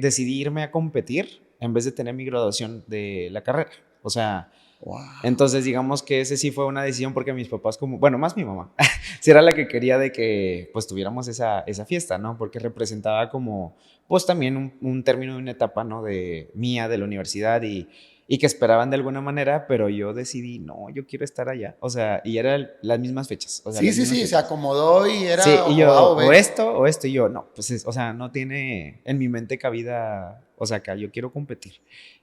decidí irme a competir en vez de tener mi graduación de la carrera. O sea, Wow. entonces digamos que ese sí fue una decisión porque mis papás como, bueno, más mi mamá, sí era la que quería de que pues tuviéramos esa fiesta, ¿no? Porque representaba como pues también un término de una etapa, ¿no? De mía, de la universidad y que esperaban de alguna manera, pero yo decidí, no, yo quiero estar allá. O sea, y eran las mismas fechas. O sea, Sí, se acomodó y era sí, y yo, o A o B. o esto, y yo, no, pues, o sea, no tiene en mi mente cabida, o sea, acá yo quiero competir.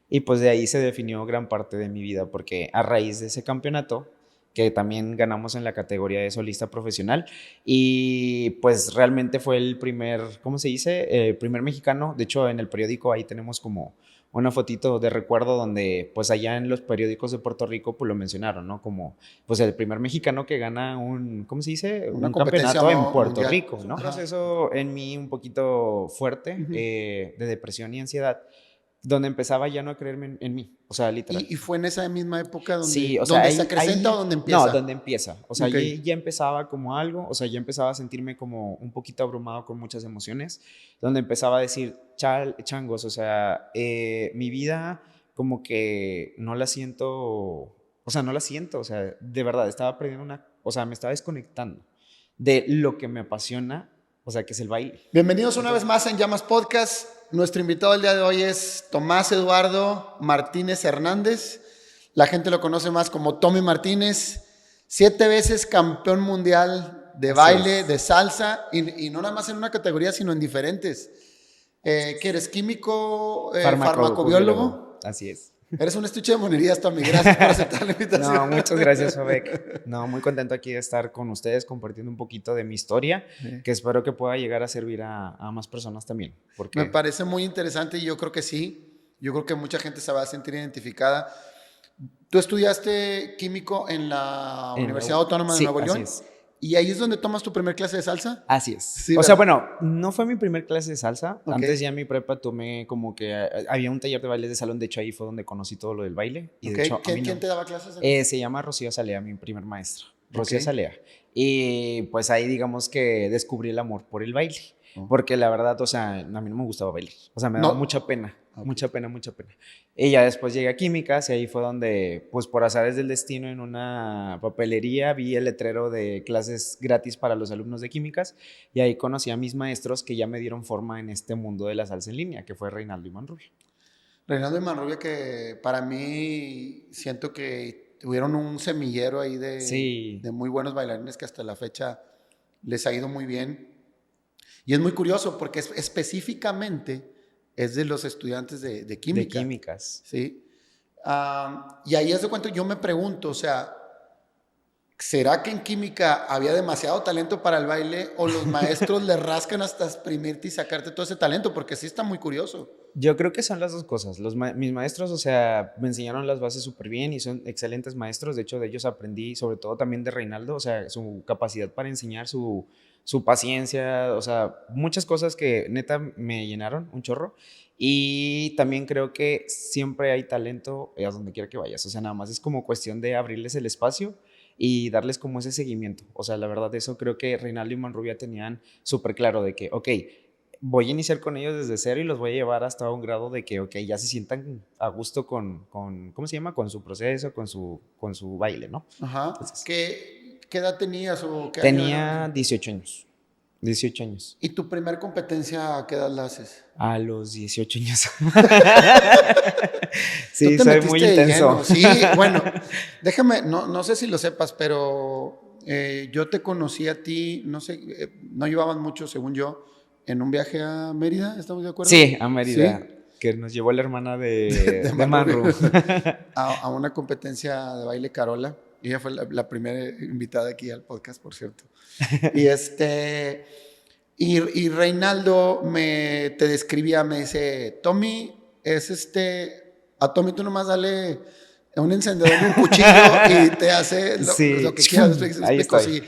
Y pues de ahí se definió gran parte de mi vida, porque a raíz de ese campeonato, que también ganamos en la categoría de solista profesional, y pues realmente fue el primer, ¿cómo se dice? El primer mexicano, de hecho en el periódico ahí tenemos como una fotito de recuerdo donde pues allá en los periódicos de Puerto Rico pues lo mencionaron, ¿no? Como pues el primer mexicano que gana un, ¿cómo se dice? Una Un competencia campeonato en Puerto mundial. Rico, ¿no? Un proceso en mí un poquito fuerte Ujú. de depresión y ansiedad, donde empezaba ya no a creerme en mí, o sea, literal. Y fue en esa misma época Sí, o sea, donde se acrecenta o donde empieza. No, donde empieza. O sea, Ok. ya empezaba como algo, o sea, ya empezaba a sentirme como un poquito abrumado con muchas emociones, donde empezaba a decir, changos, o sea, mi vida como que no la siento, o sea, no la siento, o sea, de verdad, estaba perdiendo o sea, me estaba desconectando de lo que me apasiona, o sea, que es el baile. Bienvenidos una vez más en Llamas Podcast. Nuestro invitado el día de hoy es Tomás Eduardo Martínez Hernández. La gente lo conoce más como Tommy Martínez. 7 veces campeón mundial de baile, de salsa, y no nada más en una categoría, sino en diferentes. ¿Qué eres? ¿Químico? ¿Farmacobiólogo? Así es. Eres un estuche de monerías, Tommy. Gracias por aceptar la invitación. No, muchas gracias, Fabek. No, muy contento aquí de estar con ustedes compartiendo un poquito de mi historia, que espero que pueda llegar a servir a más personas también. Porque... Me parece muy interesante y yo creo que sí. Yo creo que mucha gente se va a sentir identificada. Tú estudiaste químico en la Universidad Autónoma de Nuevo León. Así es. ¿Y ahí es donde tomas tu primer clase de salsa? Así es. Sí, o sea, bueno, no fue mi primer clase de salsa. Ok. Antes ya en mi prepa tomé como que había un taller de baile de salón. De hecho, ahí fue donde conocí todo lo del baile. Y de hecho, ¿Quién te daba clases? Se llama Rocío Salea, mi primer maestra. Rocío Salea. Y pues ahí digamos que descubrí el amor por el baile. Porque la verdad, o sea, a mí no me gustaba bailar. O sea, me daba mucha pena. Mucha pena. Y ya después llegué a químicas y ahí fue donde, pues por azares del destino, en una papelería vi el letrero de clases gratis para los alumnos de químicas y ahí conocí a mis maestros que ya me dieron forma en este mundo de la salsa en línea, que fue Reinaldo y Manrubia. Reinaldo y Manrubia, que para mí siento que tuvieron un semillero ahí de muy buenos bailarines que hasta la fecha les ha ido muy bien. Y es muy curioso porque específicamente es de los estudiantes de química. De químicas. Sí. Y ahí es de cuenta, yo me pregunto, o sea, ¿será que en química había demasiado talento para el baile o los maestros le rascan hasta exprimirte y sacarte todo ese talento? Porque sí está muy curioso. Yo creo que son las dos cosas. Mis maestros, o sea, me enseñaron las bases súper bien y son excelentes maestros. De hecho, de ellos aprendí, sobre todo también de Reinaldo, o sea, su capacidad para enseñar, su paciencia, o sea, muchas cosas que neta me llenaron un chorro. Y también creo que siempre hay talento a donde quiera que vayas. O sea, nada más es como cuestión de abrirles el espacio y darles como ese seguimiento. O sea, la verdad, eso creo que Reinaldo y Manrubia tenían súper claro de que, ok, voy a iniciar con ellos desde cero y los voy a llevar hasta un grado de que, ok, ya se sientan a gusto con ¿cómo se llama? Con su proceso, con su baile, ¿no? Ajá. Entonces, ¿Qué edad tenías o qué tenía año? 18 años. 18 años. ¿Y tu primer competencia a qué edad la haces? A los 18 años. Sí, ¿Tú te soy muy intenso. Sí, bueno, déjame, no sé si lo sepas, pero yo te conocí a ti, no sé, no llevaban mucho, según yo, en un viaje a Mérida, ¿estamos de acuerdo? Sí, a Mérida, ¿Sí? que nos llevó la hermana de Manru. A una competencia de baile Carola. Ella fue la primera invitada aquí al podcast, por cierto. Y Reinaldo te describía, me dice, Tommy, a Tommy tú nomás dale un encendedor y un cuchillo y te hace lo que quieras. Ahí estoy. Sí.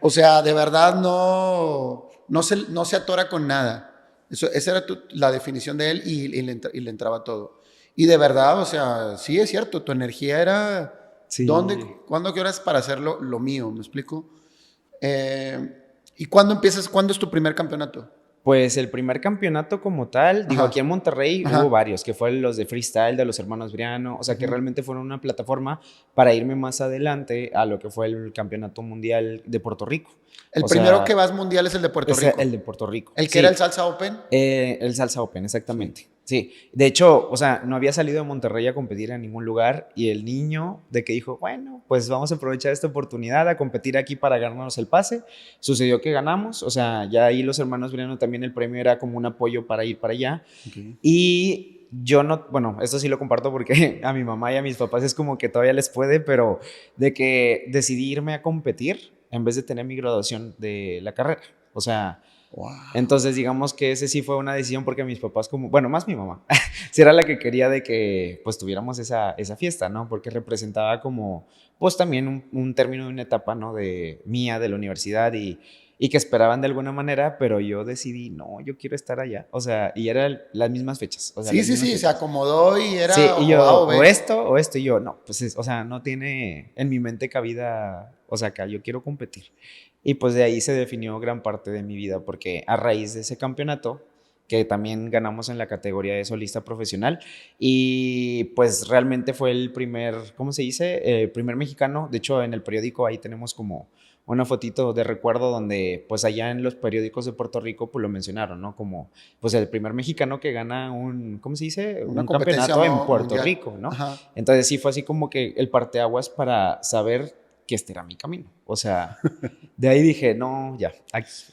O sea, de verdad no se atora con nada. Esa era la definición de él y le entraba todo. Y de verdad, o sea, sí es cierto, tu energía era... Sí. ¿Cuándo, qué horas para hacer lo mío? ¿Me explico? ¿Y cuándo es tu primer campeonato? Pues el primer campeonato como tal, digo, Ajá, aquí en Monterrey ajá. hubo varios, que fueron los de freestyle de los hermanos Briano, o sea, que Ujú. realmente fueron una plataforma para irme más adelante a lo que fue el campeonato mundial de Puerto Rico. El O primero que sea, vas mundial es el de Puerto es Rico. el de Puerto Rico, El que era el sí. Salsa Open. El Salsa Open, Sí. exactamente. Sí, de hecho, o sea, no había salido de Monterrey a competir en ningún lugar y el niño de que dijo, bueno, pues vamos a aprovechar esta oportunidad a competir aquí para ganarnos el pase. Sucedió que ganamos, o sea, ya ahí los hermanos Briano también el premio era como un apoyo para ir para allá. Okay. Y yo no, bueno, esto sí lo comparto porque a mi mamá y a mis papás es como que todavía les puede, pero de que decidí irme a competir en vez de tener mi graduación de la carrera. O sea, Wow. entonces, digamos que ese sí fue una decisión porque mis papás, como, bueno, más mi mamá, sí era la que quería de que pues tuviéramos esa fiesta, ¿no? Porque representaba como, pues también un término de una etapa, ¿no? De mía, de la universidad y que esperaban de alguna manera, pero yo decidí, no, yo quiero estar allá. O sea, y eran las mismas fechas, o sea, Sí, las sí, mismas sí, se fechas. acomodó y Sí, era y o A yo, o B. o esto, y yo, no, pues, o sea, no tiene en mi mente cabida, o sea, que yo quiero competir. Y pues de ahí se definió gran parte de mi vida, porque a raíz de ese campeonato, que también ganamos en la categoría de solista profesional, y pues realmente fue el primer, ¿cómo se dice? El primer mexicano, de hecho en el periódico ahí tenemos como una fotito de recuerdo donde pues allá en los periódicos de Puerto Rico pues lo mencionaron, ¿no? Como pues el primer mexicano que gana un, ¿cómo se dice? Una Un competencia campeonato en Puerto mundial. Rico, ¿no? Ajá. Entonces sí fue así como que el parteaguas para saber que este era mi camino. O sea, de ahí dije, no, ya,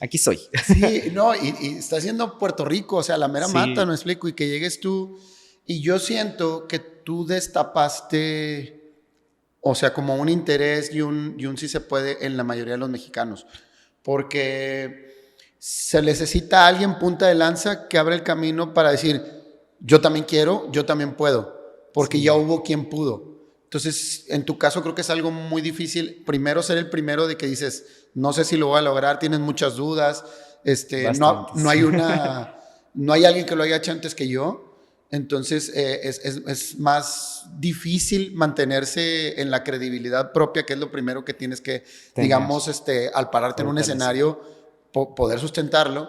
aquí soy. Sí, no, y está haciendo Puerto Rico, o sea, la mera mata, Sí, me explico, y que llegues tú, y yo siento que tú destapaste, o sea, como un interés y un sí se puede en la mayoría de los mexicanos, porque se necesita alguien punta de lanza que abra el camino para decir, yo también quiero, yo también puedo, porque ya sí, hubo quien pudo. Entonces, en tu caso creo que es algo muy difícil, primero ser el primero de que dices, no sé si lo voy a lograr, tienes muchas dudas, no bastantes. hay no hay alguien que lo haya hecho antes que yo. Entonces es más difícil mantenerse en la credibilidad propia, que es lo primero que tienes que, Tener, digamos, al pararte en un fortalecer. escenario, poder sustentarlo.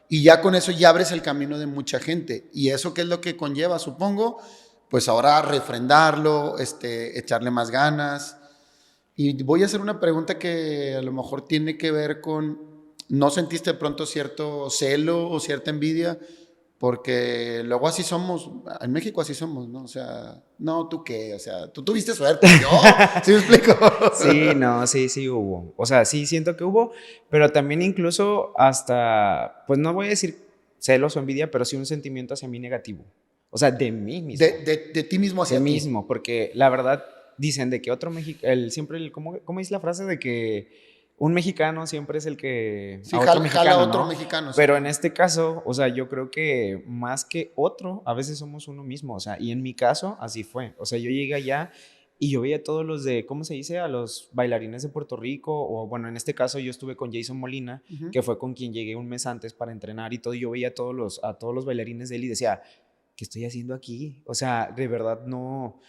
Y ya con eso ya abres el camino de mucha gente. Y eso qué es lo que conlleva, supongo, pues ahora refrendarlo, echarle más ganas. Y voy a hacer una pregunta que a lo mejor tiene que ver con, ¿no sentiste de pronto cierto celo o cierta envidia? Porque luego así somos, en México así somos, ¿no? O sea, no, tú qué, o sea, tú tuviste suerte, yo, ¿sí me explico? Sí, no, sí, sí hubo. O sea, sí siento que hubo, pero también incluso hasta, pues no voy a decir celos o envidia, pero sí un sentimiento hacia mí negativo. O sea, de mí mismo. De ti mismo De hacia ti. mismo, porque la verdad dicen de que otro mexicano, siempre, ¿cómo es la frase de que un mexicano siempre es el que, Sí, a otro jala a mexicano, otro ¿no? mexicano, sí. Pero en este caso, o sea, yo creo que más que otro, a veces somos uno mismo, o sea, y en mi caso así fue, o sea, yo llegué allá y yo veía a todos los de, ¿cómo se dice? A los bailarines de Puerto Rico, o bueno, en este caso yo estuve con Jason Molina, Ujú. que fue con quien llegué un mes antes para entrenar y todo, y yo veía a todos los bailarines de él y decía, ¿qué estoy haciendo aquí? O sea, de verdad no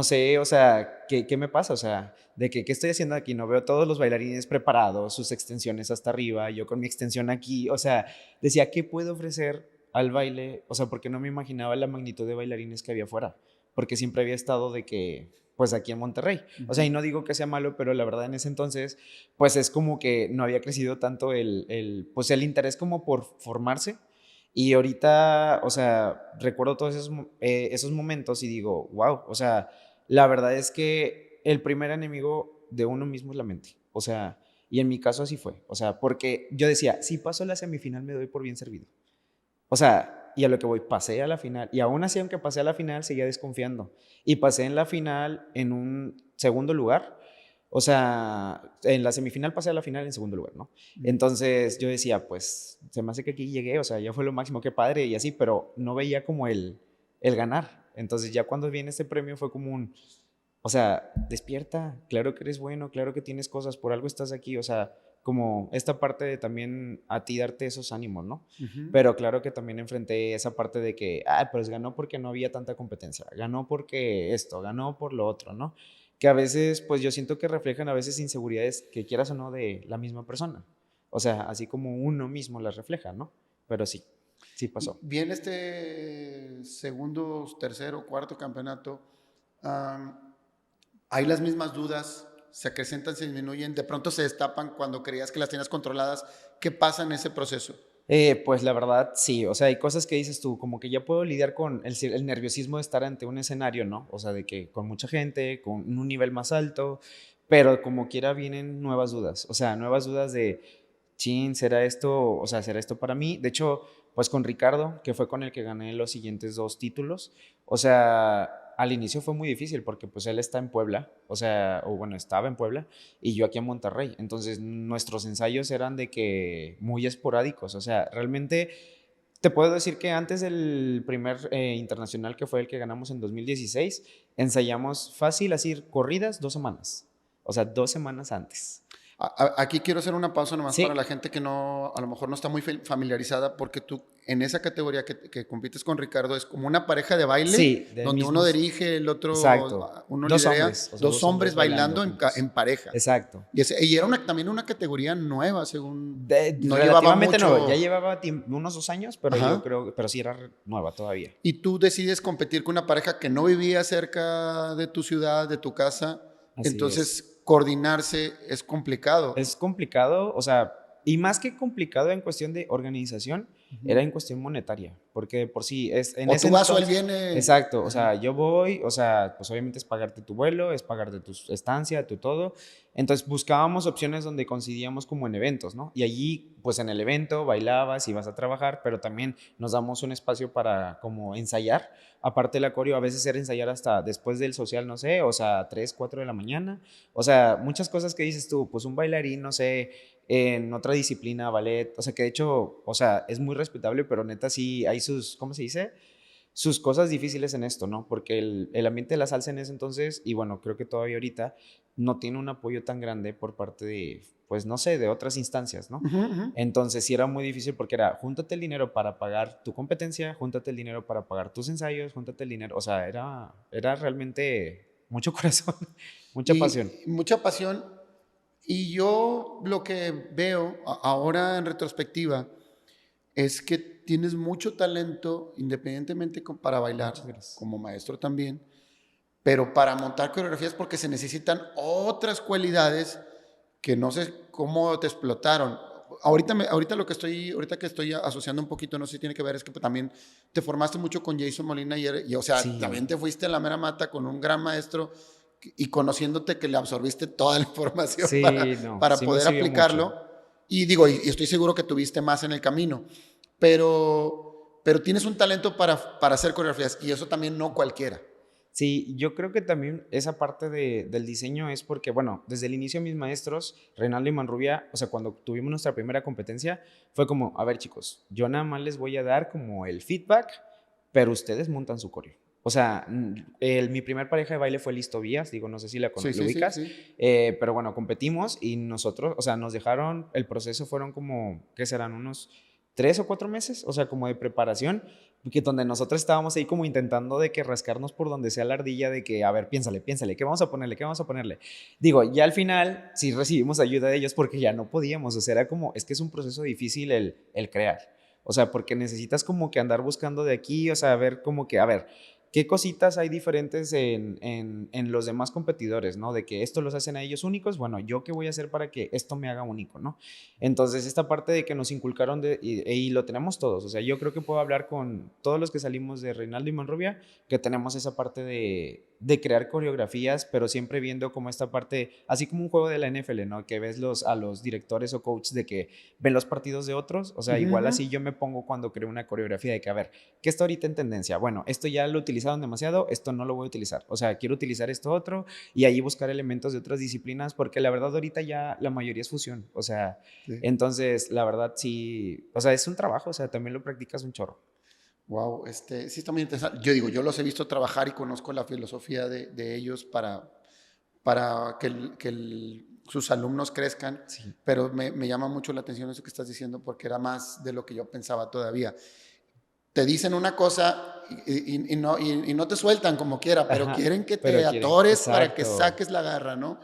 sé, o sea, ¿qué me pasa? O sea, de que, ¿qué estoy haciendo aquí? No veo todos los bailarines preparados, sus extensiones hasta arriba, yo con mi extensión aquí, o sea, decía, ¿qué puedo ofrecer al baile? O sea, porque no me imaginaba la magnitud de bailarines que había afuera, porque siempre había estado de que, pues aquí en Monterrey. O sea, y Ujú. no digo que sea malo, pero la verdad en ese entonces, pues es como que no había crecido tanto pues el interés como por formarse y ahorita, o sea, recuerdo todos esos momentos y digo, wow, o sea, la verdad es que el primer enemigo de uno mismo es la mente. O sea, y en mi caso así fue. O sea, porque yo decía, si paso a la semifinal me doy por bien servido. O sea, y a lo que voy, pasé a la final. Y aún así, aunque pasé a la final, seguía desconfiando. Y pasé en la final en un segundo lugar. O sea, en la semifinal pasé a la final en segundo lugar, ¿no? Entonces yo decía, pues, se me hace que aquí llegué, o sea, ya fue lo máximo, qué padre y así, pero no veía como el ganar. Entonces ya cuando viene este premio fue como un, o sea, despierta, claro que eres bueno, claro que tienes cosas, por algo estás aquí, o sea, como esta parte de también a ti darte esos ánimos, ¿no? Ujú. Pero claro que también enfrenté esa parte de que, ah, pues ganó porque no había tanta competencia, ganó porque esto, ganó por lo otro, ¿no? Que a veces, pues yo siento que reflejan a veces inseguridades que quieras o no de la misma persona. O sea, así como uno mismo las refleja, ¿no? pero sí, sí pasó. Bien, este segundo, tercero, cuarto campeonato, hay las mismas dudas, se acrecentan, se disminuyen, de pronto se destapan cuando creías que las tenías controladas. ¿Qué pasa en ese proceso? Pues la verdad, sí, o sea, hay cosas que dices tú, como que ya puedo lidiar con el nerviosismo de estar ante un escenario, ¿no? O sea, de que con mucha gente, con un nivel más alto, pero como quiera vienen nuevas dudas, o sea, nuevas dudas de, chin, ¿será esto, o sea, será esto para mí? De hecho, pues con Ricardo, que fue con el que gané los siguientes 2 títulos, o sea, al inicio fue muy difícil porque pues él está en Puebla, o sea, o bueno, estaba en Puebla y yo aquí en Monterrey. Entonces nuestros ensayos eran de que muy esporádicos, o sea, realmente te puedo decir que antes del primer internacional que fue el que ganamos en 2016, ensayamos fácil, así corridas 2 semanas, o sea, 2 semanas antes. Aquí quiero hacer una pausa nomás para Sí, la gente que no, a lo mejor no está muy familiarizada, porque tú en esa categoría que compites con Ricardo es como una pareja de baile, sí, del donde uno mismo, dirige, el otro, exacto, uno dos lidera, hombres, o sea, dos dos hombres hombres bailando bailando en juntos, pareja. exacto. Y era también una categoría nueva, según no llevaba Relativamente nuevo, ya mucho. llevaba unos 2 años, pero yo Ajá. creo, pero sí era nueva todavía. Y tú decides competir con una pareja que no vivía cerca de tu ciudad, de tu casa, Así es. entonces coordinarse es complicado. Es complicado, o sea, y más que complicado en cuestión de organización, era en cuestión monetaria, porque de por sí es en O ese tú vas o él entonces, viene. exacto, o Ajá. sea, yo voy, o sea, pues obviamente es pagarte tu vuelo, es pagarte tu estancia, tu todo. Entonces buscábamos opciones donde coincidíamos como en eventos, ¿no? Y allí, pues en el evento bailabas, ibas a trabajar, pero también nos damos un espacio para como ensayar. Aparte la coreo, a veces era ensayar hasta después del social, no sé, o sea, 3, 4 de la mañana. O sea, muchas cosas que dices tú, pues un bailarín, no sé, en otra disciplina, ballet, o sea, que de hecho, o sea, es muy respetable, pero neta sí hay sus, ¿cómo se dice? Sus cosas difíciles en esto, ¿no? Porque el ambiente de la salsa en ese entonces, y bueno, creo que todavía ahorita, no tiene un apoyo tan grande por parte de, pues no sé, de otras instancias, ¿no? Ujú, ujú. Entonces sí era muy difícil porque era, júntate el dinero para pagar tu competencia, júntate el dinero para pagar tus ensayos, júntate el dinero, o sea, era realmente mucho corazón, mucha pasión. Y mucha pasión. Y yo lo que veo ahora en retrospectiva es que tienes mucho talento, independientemente para bailar, Muchas gracias. como maestro también, pero para montar coreografías porque se necesitan otras cualidades que no sé cómo te explotaron. Ahorita ahorita que estoy asociando un poquito, no sé si tiene que ver, es que también te formaste mucho con Jason Molina y o sea, también Sí, te fuiste a la mera mata con un gran maestro y conociéndote que le absorbiste toda la información sí, no, para sí me poder sirvió aplicarlo. mucho. Y digo, y estoy seguro que tuviste más en el camino, pero tienes un talento para hacer coreografías y eso también no cualquiera. Sí, yo creo que también esa parte del diseño es porque, bueno, desde el inicio mis maestros, Reinaldo y Manrubia, o sea, cuando tuvimos nuestra primera competencia, fue como, a ver chicos, yo nada más les voy a dar como el feedback, pero ustedes montan su coreo. O sea, mi primer pareja de baile fue Listo Vías, digo, no sé si Sí, lo sí, sí, ubicas, sí. pero bueno, competimos y nosotros, o sea, nos dejaron, el proceso fueron como, ¿qué serán? Unos 3 o 4 meses, o sea, como de preparación, que donde nosotros estábamos ahí como intentando de que rascarnos por donde sea la ardilla, de que, a ver, piénsale, piénsale, ¿qué vamos a ponerle? ¿Qué vamos a ponerle? Digo, ya al final sí recibimos ayuda de ellos porque ya no podíamos, o sea, era como, es que es un proceso difícil el crear, o sea, porque necesitas como que andar buscando de aquí, o sea, ver como que, a ver, ¿qué cositas hay diferentes en los demás competidores, ¿no? De que esto los hacen a ellos únicos, bueno, ¿yo qué voy a hacer para que esto me haga único, ¿no? Entonces, esta parte de que nos inculcaron y lo tenemos todos, o sea, yo creo que puedo hablar con todos los que salimos de Reinaldo y Monrovia, que tenemos esa parte de crear coreografías, pero siempre viendo como esta parte, así como un juego de la NFL, ¿no? Que ves a los directores o coaches de que ven los partidos de otros, o sea, Ujú, igual ujú. así yo me pongo cuando creo una coreografía de que, a ver, ¿qué está ahorita en tendencia? Bueno, esto ya lo utilizaron demasiado, esto no lo voy a utilizar, o sea, quiero utilizar esto otro y ahí buscar elementos de otras disciplinas, porque la verdad ahorita ya la mayoría es fusión, o sea, Sí. entonces, la verdad sí, o sea, es un trabajo, o sea, también lo practicas un chorro. Wow, sí está muy interesante. Yo digo, yo los he visto trabajar y conozco la filosofía de ellos para sus alumnos crezcan, Sí. pero me llama mucho la atención eso que estás diciendo porque era más de lo que yo pensaba todavía. Te dicen una cosa y no te sueltan como quiera, pero Ajá, quieren que te pero quieren, atores para que exacto. saques la garra, ¿no?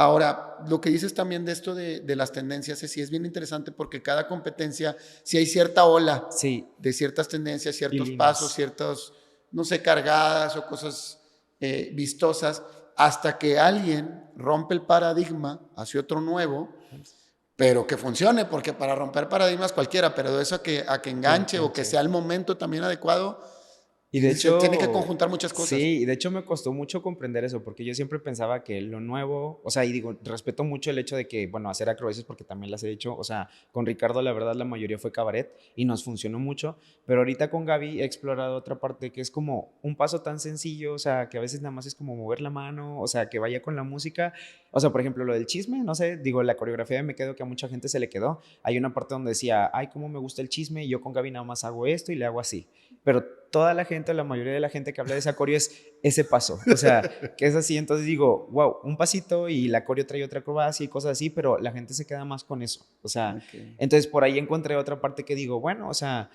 Ahora, lo que dices también de esto de las tendencias, sí es bien interesante porque cada competencia, si hay cierta ola Sí, de ciertas tendencias, y ciertos pasos, líneas. ciertos, no sé, cargadas o cosas vistosas, hasta que alguien rompe el paradigma hacia otro nuevo, pero que funcione, porque para romper paradigmas cualquiera, pero de eso a que Que enganche o que enganche. sea el momento también adecuado, Y de se tiene que hecho, conjuntar muchas cosas. sí, y de hecho me costó mucho comprender eso, porque yo siempre pensaba que lo nuevo, o sea, y digo, respeto mucho el hecho de que, bueno, hacer acrobacias porque también las he hecho, o sea, con Ricardo la verdad la mayoría fue cabaret y nos funcionó mucho, pero ahorita con Gaby he explorado otra parte que es como un paso tan sencillo, o sea, que a veces nada más es como mover la mano, o sea, que vaya con la música, o sea, por ejemplo, lo del chisme, no sé, digo, la coreografía de Me Quedo que a mucha gente se le quedó, hay una parte donde decía, ay, cómo me gusta el chisme, y yo con Gaby nada más hago esto y le hago así, pero toda la gente, la mayoría de la gente que habla de esa coreo es ese paso, o sea, que es así, entonces digo, wow, un pasito y la coreo trae otra acrobacia y cosas así, pero la gente se queda más con eso, o sea, Okay. entonces por ahí encontré otra parte que digo, bueno, o sea,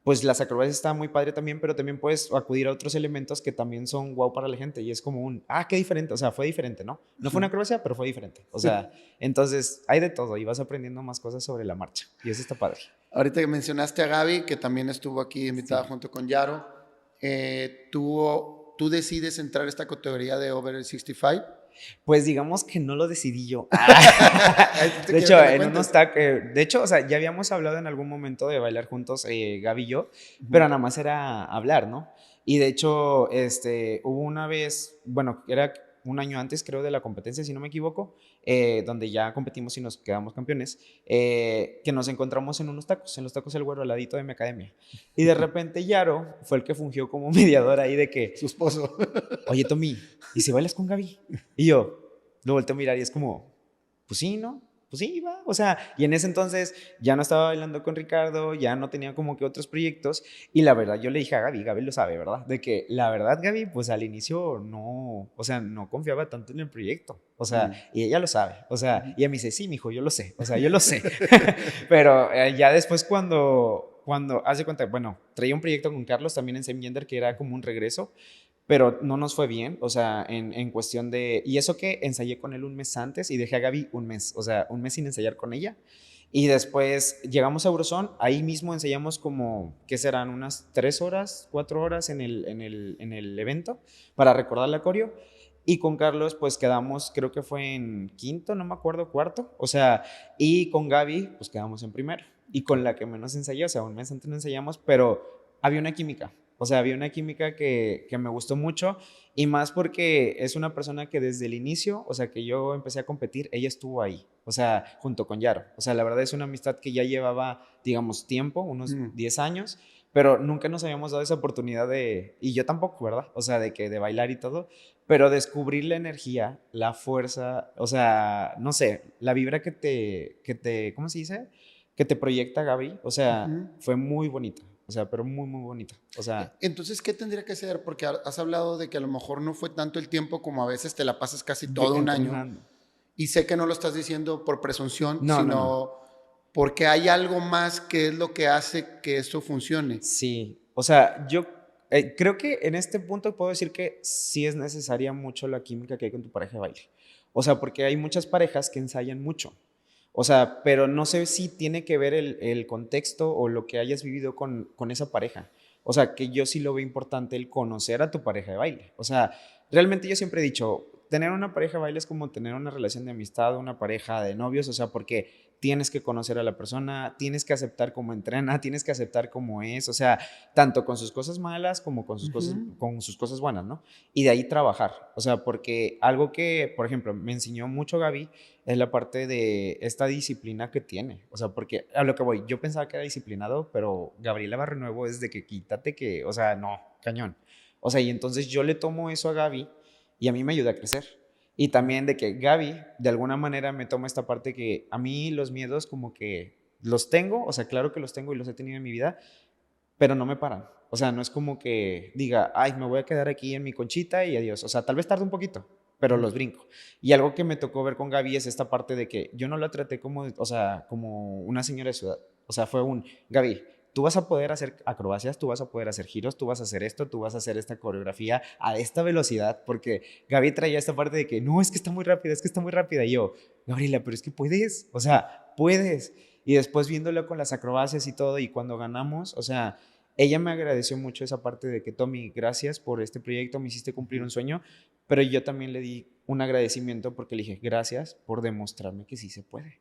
pues las acrobacias está muy padre también, pero también puedes acudir a otros elementos que también son wow para la gente y es como un, qué diferente, o sea, fue diferente, ¿no? No fue una acrobacia, pero fue diferente, o sea, entonces hay de todo y vas aprendiendo más cosas sobre la marcha y eso está padre. Ahorita que mencionaste a Gaby, que también estuvo aquí invitada Sí. junto con Yaro, tú decides entrar a esta categoría de Over 65. Pues digamos que no lo decidí yo. Te De quiero hecho, que me en unos cuentes. tag, de hecho, o sea, ya habíamos hablado en algún momento de bailar juntos, Gaby y yo, pero Ujú. nada más era hablar, ¿no? Y de hecho, hubo una vez, bueno, era un año antes, creo, de la competencia, si no me equivoco, donde ya competimos y nos quedamos campeones, que nos encontramos en unos tacos, en los tacos El Güero, al ladito de mi academia. Y de repente Yaro fue el que fungió como mediador ahí de Su que, esposo. oye, Tommy, ¿y si bailas con Gaby? Y yo lo volteo a mirar y es como, pues sí, ¿no? Pues sí, va. O sea, y en ese entonces ya no estaba bailando con Ricardo, ya no tenía como que otros proyectos. Y la verdad, yo le dije a Gaby, Gaby lo sabe, ¿verdad? De que la verdad, Gaby, pues al inicio no, o sea, no confiaba tanto en el proyecto. O sea, Mm. y ella lo sabe. O sea, Ujú. y ella me dice, sí, mijo, yo lo sé. O sea, yo lo sé. Pero ya después cuando, haz de cuenta, bueno, traía un proyecto con Carlos también en Semgender que era como un regreso, pero no nos fue bien, o sea, en cuestión de... Y eso que ensayé con él un mes antes y dejé a Gaby un mes, o sea, un mes sin ensayar con ella. Y después llegamos a Eurozone, ahí mismo ensayamos como, ¿qué serán? Unas 3 horas, 4 horas en el evento para recordar la coreo. Y con Carlos, pues quedamos, creo que fue en quinto, no me acuerdo, cuarto. O sea, y con Gaby, pues quedamos en primero. Y con la que menos ensayé, o sea, un mes antes no ensayamos, pero había una química. O sea, había una química que me gustó mucho y más porque es una persona que desde el inicio, o sea, que yo empecé a competir, ella estuvo ahí, o sea, junto con Yaro. O sea, la verdad es una amistad que ya llevaba, digamos, tiempo, unos Mm. 10 años, pero nunca nos habíamos dado esa oportunidad de, y yo tampoco, ¿verdad? O sea, de bailar y todo, pero descubrir la energía, la fuerza, o sea, no sé, la vibra ¿cómo se dice? Que te proyecta Gaby, o sea, Ujú. fue muy bonita, o sea, pero muy, muy bonita, o sea, Entonces, ¿qué tendría que ser? Porque has hablado de que a lo mejor no fue tanto el tiempo como a veces te la pasas casi todo un año. entrenando. Y sé que no lo estás diciendo por presunción, No, no, no. sino porque hay algo más que es lo que hace que esto funcione. Sí, o sea, yo creo que en este punto puedo decir que sí es necesaria mucho la química que hay con tu pareja de baile. O sea, porque hay muchas parejas que ensayan mucho. O sea, pero no sé si tiene que ver el contexto o lo que hayas vivido con esa pareja. O sea, que yo sí lo veo importante el conocer a tu pareja de baile. O sea, realmente yo siempre he dicho, tener una pareja de baile es como tener una relación de amistad, una pareja de novios, o sea, porque tienes que conocer a la persona, tienes que aceptar cómo entrena, tienes que aceptar cómo es, o sea, tanto con sus cosas malas como Ujú. con sus cosas buenas, ¿no? Y de ahí trabajar, o sea, porque algo que, por ejemplo, me enseñó mucho Gaby es la parte de esta disciplina que tiene, o sea, porque a lo que voy, yo pensaba que era disciplinado, pero Gabriela Barrenuevo es de que quítate que, o sea, no, cañón. O sea, y entonces yo le tomo eso a Gaby y a mí me ayuda a crecer. Y también de que Gaby, de alguna manera, me toma esta parte que a mí los miedos como que los tengo, o sea, claro que los tengo y los he tenido en mi vida, pero no me paran. O sea, no es como que diga, ay, me voy a quedar aquí en mi conchita y adiós. O sea, tal vez tarde un poquito, pero los brinco. Y algo que me tocó ver con Gaby es esta parte de que yo no la traté como, o sea, como una señora de ciudad. O sea, fue un, Gaby, tú vas a poder hacer acrobacias, tú vas a poder hacer giros, tú vas a hacer esto, tú vas a hacer esta coreografía a esta velocidad, porque Gaby traía esta parte de que, no, es que está muy rápida, es que está muy rápida. Y yo, Gabriela, pero es que puedes, o sea, puedes. Y después viéndolo con las acrobacias y todo, y cuando ganamos, o sea, ella me agradeció mucho esa parte de que, Tommy, gracias por este proyecto, me hiciste cumplir un sueño, pero yo también le di un agradecimiento porque le dije, gracias por demostrarme que sí se puede.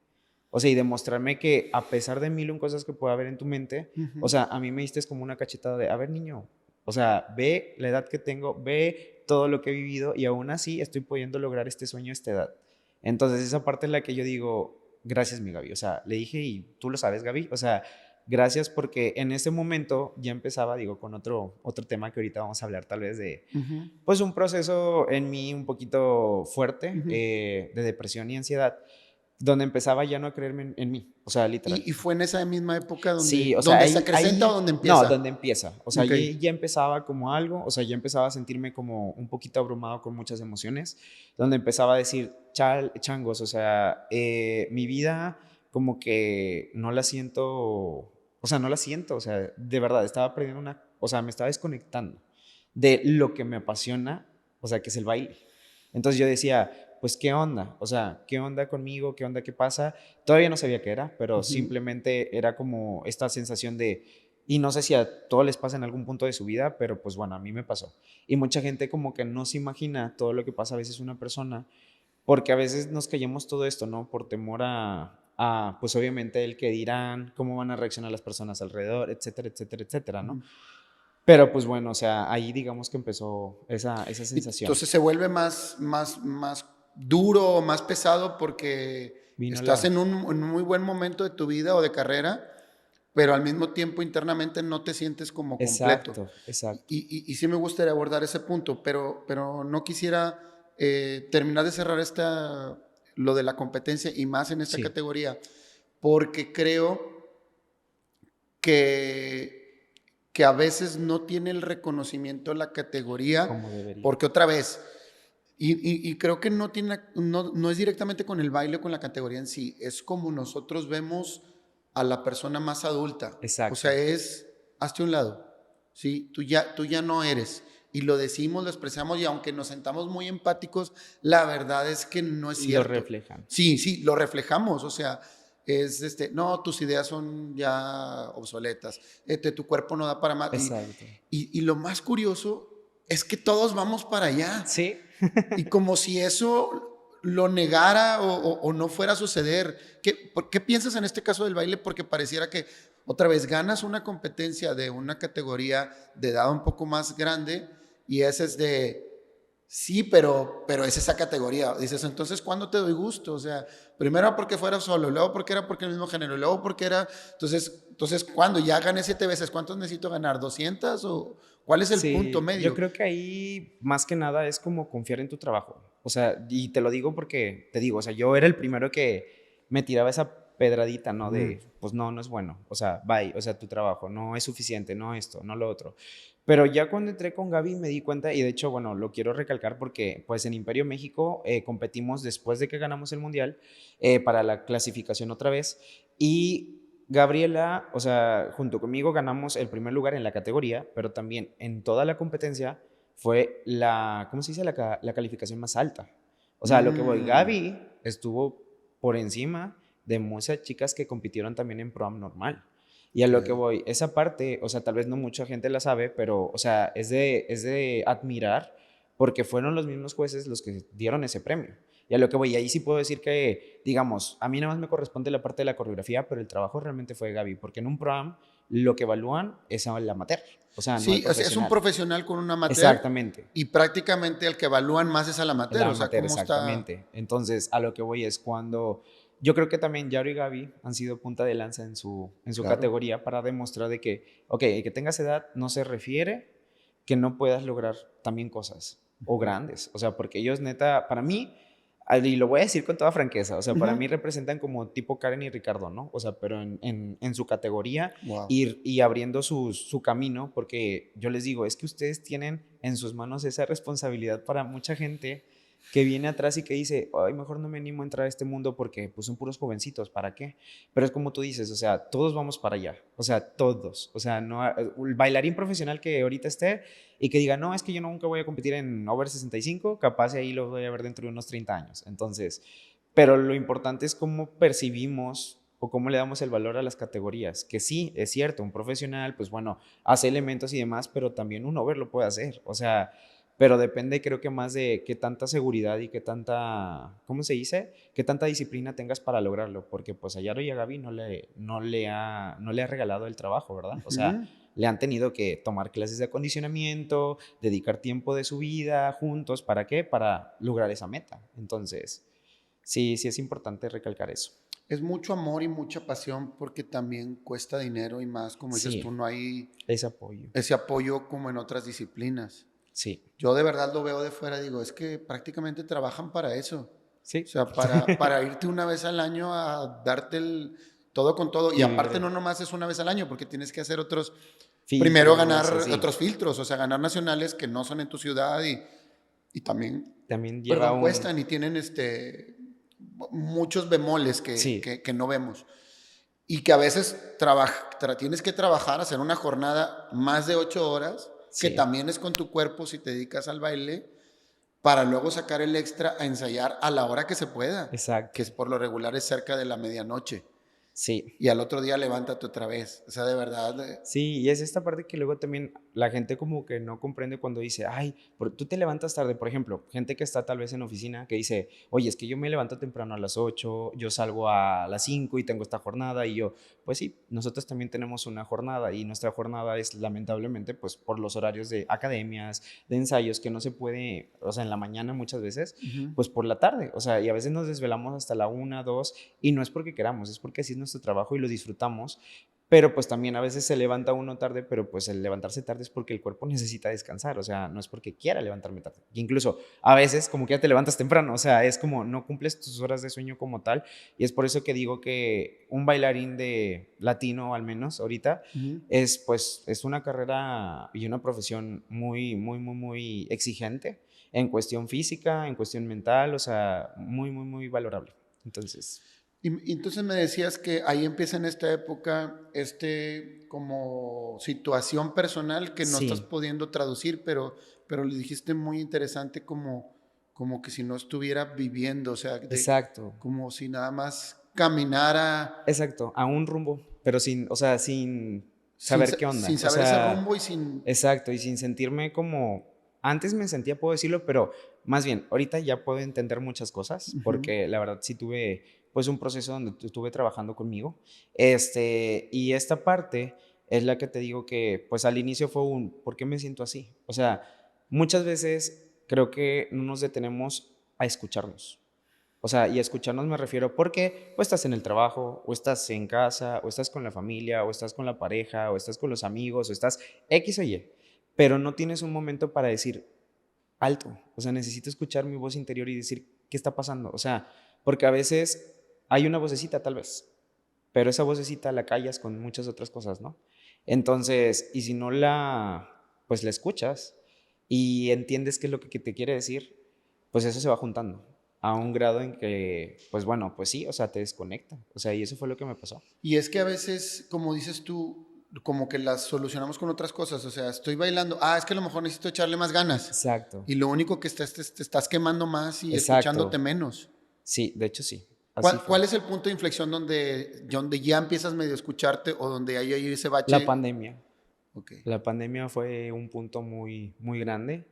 O sea, y demostrarme que a pesar de mil y un cosas que pueda haber en tu mente, o sea, a mí me diste como una cachetada de, a ver, niño, o sea, ve la edad que tengo, ve todo lo que he vivido y aún así estoy pudiendo lograr este sueño a esta edad. Entonces, esa parte es la que yo digo, gracias, mi Gaby. O sea, le dije, y tú lo sabes, Gaby, o sea, gracias porque en ese momento ya empezaba, digo, con otro tema que ahorita vamos a hablar tal vez de, pues un proceso en mí un poquito fuerte de depresión y ansiedad, donde empezaba ya no a creerme en mí, o sea, literal. ¿Y fue en esa misma época Sí, o sea, donde se acrecenta o donde empieza? No, donde empieza. O sea, Ok. ya empezaba como algo, o sea, ya empezaba a sentirme como un poquito abrumado con muchas emociones, donde empezaba a decir, changos, o sea, mi vida como que no la siento, o sea, no la siento, o sea, de verdad, estaba perdiendo o sea, me estaba desconectando de lo que me apasiona, o sea, que es el baile. Entonces yo decía, pues, ¿qué onda? O sea, ¿qué onda conmigo? ¿Qué onda? ¿Qué pasa? Todavía no sabía qué era, pero simplemente era como esta sensación de, y no sé si a todos les pasa en algún punto de su vida, pero pues bueno, a mí me pasó. Y mucha gente como que no se imagina todo lo que pasa a veces una persona, porque a veces nos callamos todo esto, ¿no? Por temor pues obviamente el que dirán, cómo van a reaccionar las personas alrededor, etcétera, etcétera, etcétera, ¿no? Pero pues bueno, o sea, ahí digamos que empezó esa sensación. Entonces se vuelve más duro, más pesado porque Vino estás la... en un muy buen momento de tu vida o de carrera, pero al mismo tiempo internamente no te sientes como completo. Exacto, exacto. Y sí me gustaría abordar ese punto, pero no quisiera terminar de cerrar lo de la competencia y más en esta Sí, categoría, porque creo que a veces no tiene el reconocimiento la categoría, como debería. porque otra vez, y creo que no es directamente con el baile o con la categoría en sí, es como nosotros vemos a la persona más adulta. O sea, Exacto. hazte un lado, ¿sí? Tú ya no eres. Y lo decimos, lo expresamos, y aunque nos sentamos muy empáticos, la verdad es que no es Lo cierto. reflejan. Sí, sí, lo reflejamos. O sea, no, tus ideas son ya obsoletas, tu cuerpo no da para más. Exacto. Y lo más curioso es que todos vamos para allá. Sí. Y como si eso lo negara o no fuera a suceder. ¿Qué piensas en este caso del baile? Porque pareciera que otra vez ganas una competencia de una categoría de edad un poco más grande y ese es de, sí, pero es esa categoría. Dices, entonces, ¿cuándo te doy gusto? O sea, primero porque fuera solo, luego porque era porque el mismo género, luego porque era, entonces ¿cuándo? Ya gané 7 veces, ¿cuántos necesito ganar? ¿200? ¿O cuál es el punto Sí, yo medio? creo que ahí más que nada es como confiar en tu trabajo. O sea, y te lo digo porque te digo, o sea, yo era el primero que me tiraba esa pedradita, ¿no? De, pues no, no es bueno. O sea, bye, o sea, tu trabajo no es suficiente, no esto, no lo otro. Pero ya cuando entré con Gaby me di cuenta, y de hecho, bueno, lo quiero recalcar porque pues en Imperio México competimos después de que ganamos el Mundial para la clasificación otra vez. Y Gabriela, o sea, junto conmigo ganamos el primer lugar en la categoría, pero también en toda la competencia fue ¿cómo se dice? La calificación más alta. O sea, a lo que voy, Mm, Gaby estuvo por encima de muchas chicas que compitieron también en prom normal. Y a lo que ok. voy, esa parte, o sea, tal vez no mucha gente la sabe, pero, o sea, es de admirar porque fueron los mismos jueces los que dieron ese premio. Y a lo que voy, y ahí sí puedo decir que, digamos, a mí nada más me corresponde la parte de la coreografía, pero el trabajo realmente fue de Gaby, porque en un prom lo que evalúan es el amateur, o sea, no el Sí, o sea, es un profesional. profesional con un amateur Exactamente. y prácticamente el que evalúan más es al El amateur, o sea, amateur, cómo está. exactamente. Entonces, a lo que voy es cuando yo creo que también Yaro y Gaby han sido punta de lanza en su Claro. categoría para demostrar de que, ok, el que tengas edad no se refiere que no puedas lograr también cosas o grandes. O sea, porque ellos neta, para mí, y lo voy a decir con toda franqueza, o sea, para mí representan como tipo Karen y Ricardo, ¿no? O sea, pero en su categoría Wow. y abriendo su camino, porque yo les digo, es que ustedes tienen en sus manos esa responsabilidad para mucha gente que viene atrás y que dice, ay, mejor no me animo a entrar a este mundo porque pues son puros jovencitos, ¿para qué? Pero es como tú dices, o sea, todos vamos para allá, o sea, todos, o sea, no, el bailarín profesional que ahorita esté y que diga, no, es que yo nunca voy a competir en over 65, capaz de ahí lo voy a ver dentro de unos 30 años. Entonces, pero lo importante es cómo percibimos o cómo le damos el valor a las categorías, que sí, es cierto, un profesional, pues bueno, hace elementos y demás, pero también un over lo puede hacer, o sea, pero depende creo que más de qué tanta seguridad y qué tanta, ¿cómo se dice? Qué tanta disciplina tengas para lograrlo, porque pues a Yaro y a Gaby no le ha regalado el trabajo, ¿verdad? O sea, Ujú. le han tenido que tomar clases de acondicionamiento, dedicar tiempo de su vida juntos, ¿para qué? Para lograr esa meta. Entonces, sí, sí es importante recalcar eso. Es mucho amor y mucha pasión porque también cuesta dinero y más, como dices tú, Sí, no hay ese apoyo. ese apoyo como en otras disciplinas. Sí, Yo de verdad lo veo de fuera, digo, es que prácticamente trabajan para eso. O sí. sea, para irte una vez al año a darte el todo con todo. Y aparte Ir no nomás es una vez al año, porque tienes que hacer otros, primero filtros y ganar así. otros filtros, o sea, ganar nacionales que no son en tu ciudad y también, También lleva perdón, un... cuestan y tienen muchos bemoles Sí, que no vemos. Y que a veces tienes que trabajar, hacer una jornada más de 8 horas, que sí, también es con tu cuerpo si te dedicas al baile, para luego sacar el extra a ensayar a la hora que se pueda, que exacto. es por lo regular es cerca de la medianoche. Sí. Y al otro día levántate otra vez. O sea, de verdad, Sí, y es esta parte que luego también la gente como que no comprende cuando dice, ay, tú te levantas tarde, por ejemplo, gente que está tal vez en oficina que dice, oye, es que yo me levanto temprano a las 8, yo salgo a las 5 y tengo esta jornada y yo, pues sí, nosotros también tenemos una jornada y nuestra jornada es lamentablemente pues por los horarios de academias, de ensayos que no se puede, o sea, en la mañana muchas veces, uh-huh. pues por la tarde, o sea, y a veces nos desvelamos hasta la 1, 2 y no es porque queramos, es porque así es nuestro trabajo y lo disfrutamos, pero pues también a veces se levanta uno tarde, pero pues el levantarse tarde es porque el cuerpo necesita descansar, o sea, no es porque quiera levantarme tarde. Y incluso a veces como que ya te levantas temprano, o sea, es como no cumples tus horas de sueño como tal. Y es por eso que digo que un bailarín de latino, al menos ahorita, Uh-huh. es pues es una carrera y una profesión muy, muy, muy, muy exigente en cuestión física, en cuestión mental, o sea, muy, muy, muy valorable. Entonces, Y entonces me decías que ahí empieza en esta época como situación personal que no estás sí, pudiendo traducir, pero le dijiste muy interesante como que si no estuviera viviendo, o sea, exacto. como si nada más caminara Exacto, a un rumbo, pero sin, o sea, sin saber qué sin onda. O saber ese sea, rumbo y sin... exacto, y sin sentirme como, antes me sentía, puedo decirlo, pero más bien, ahorita ya puedo entender muchas cosas, Ujú. porque la verdad sí tuve, pues, un proceso donde estuve trabajando conmigo. Y esta parte es la que te digo que, pues, al inicio fue ¿por qué me siento así? O sea, muchas veces creo que no nos detenemos a escucharnos. O sea, y a escucharnos me refiero porque o estás en el trabajo, o estás en casa, o estás con la familia, o estás con la pareja, o estás con los amigos, o estás X o Y, pero no tienes un momento para decir alto. O sea, necesito escuchar mi voz interior y decir qué está pasando. O sea, porque a veces hay una vocecita tal vez, pero esa vocecita la callas con muchas otras cosas, ¿no? Entonces, y si no pues la escuchas y entiendes qué es lo que te quiere decir, pues eso se va juntando a un grado en que, pues bueno, pues sí, o sea, te desconecta. O sea, y eso fue lo que me pasó. Y es que a veces, como dices tú, como que las solucionamos con otras cosas. O sea, estoy bailando. Ah, es que a lo mejor necesito echarle más ganas. Exacto, Y lo único que te estás quemando más y escuchándote exacto. menos. Sí, de hecho sí, así ¿Cuál fue. es el punto de inflexión donde ya empiezas medio a escucharte o donde hay ese La bache? pandemia. Ok. La pandemia fue un punto muy, muy grande,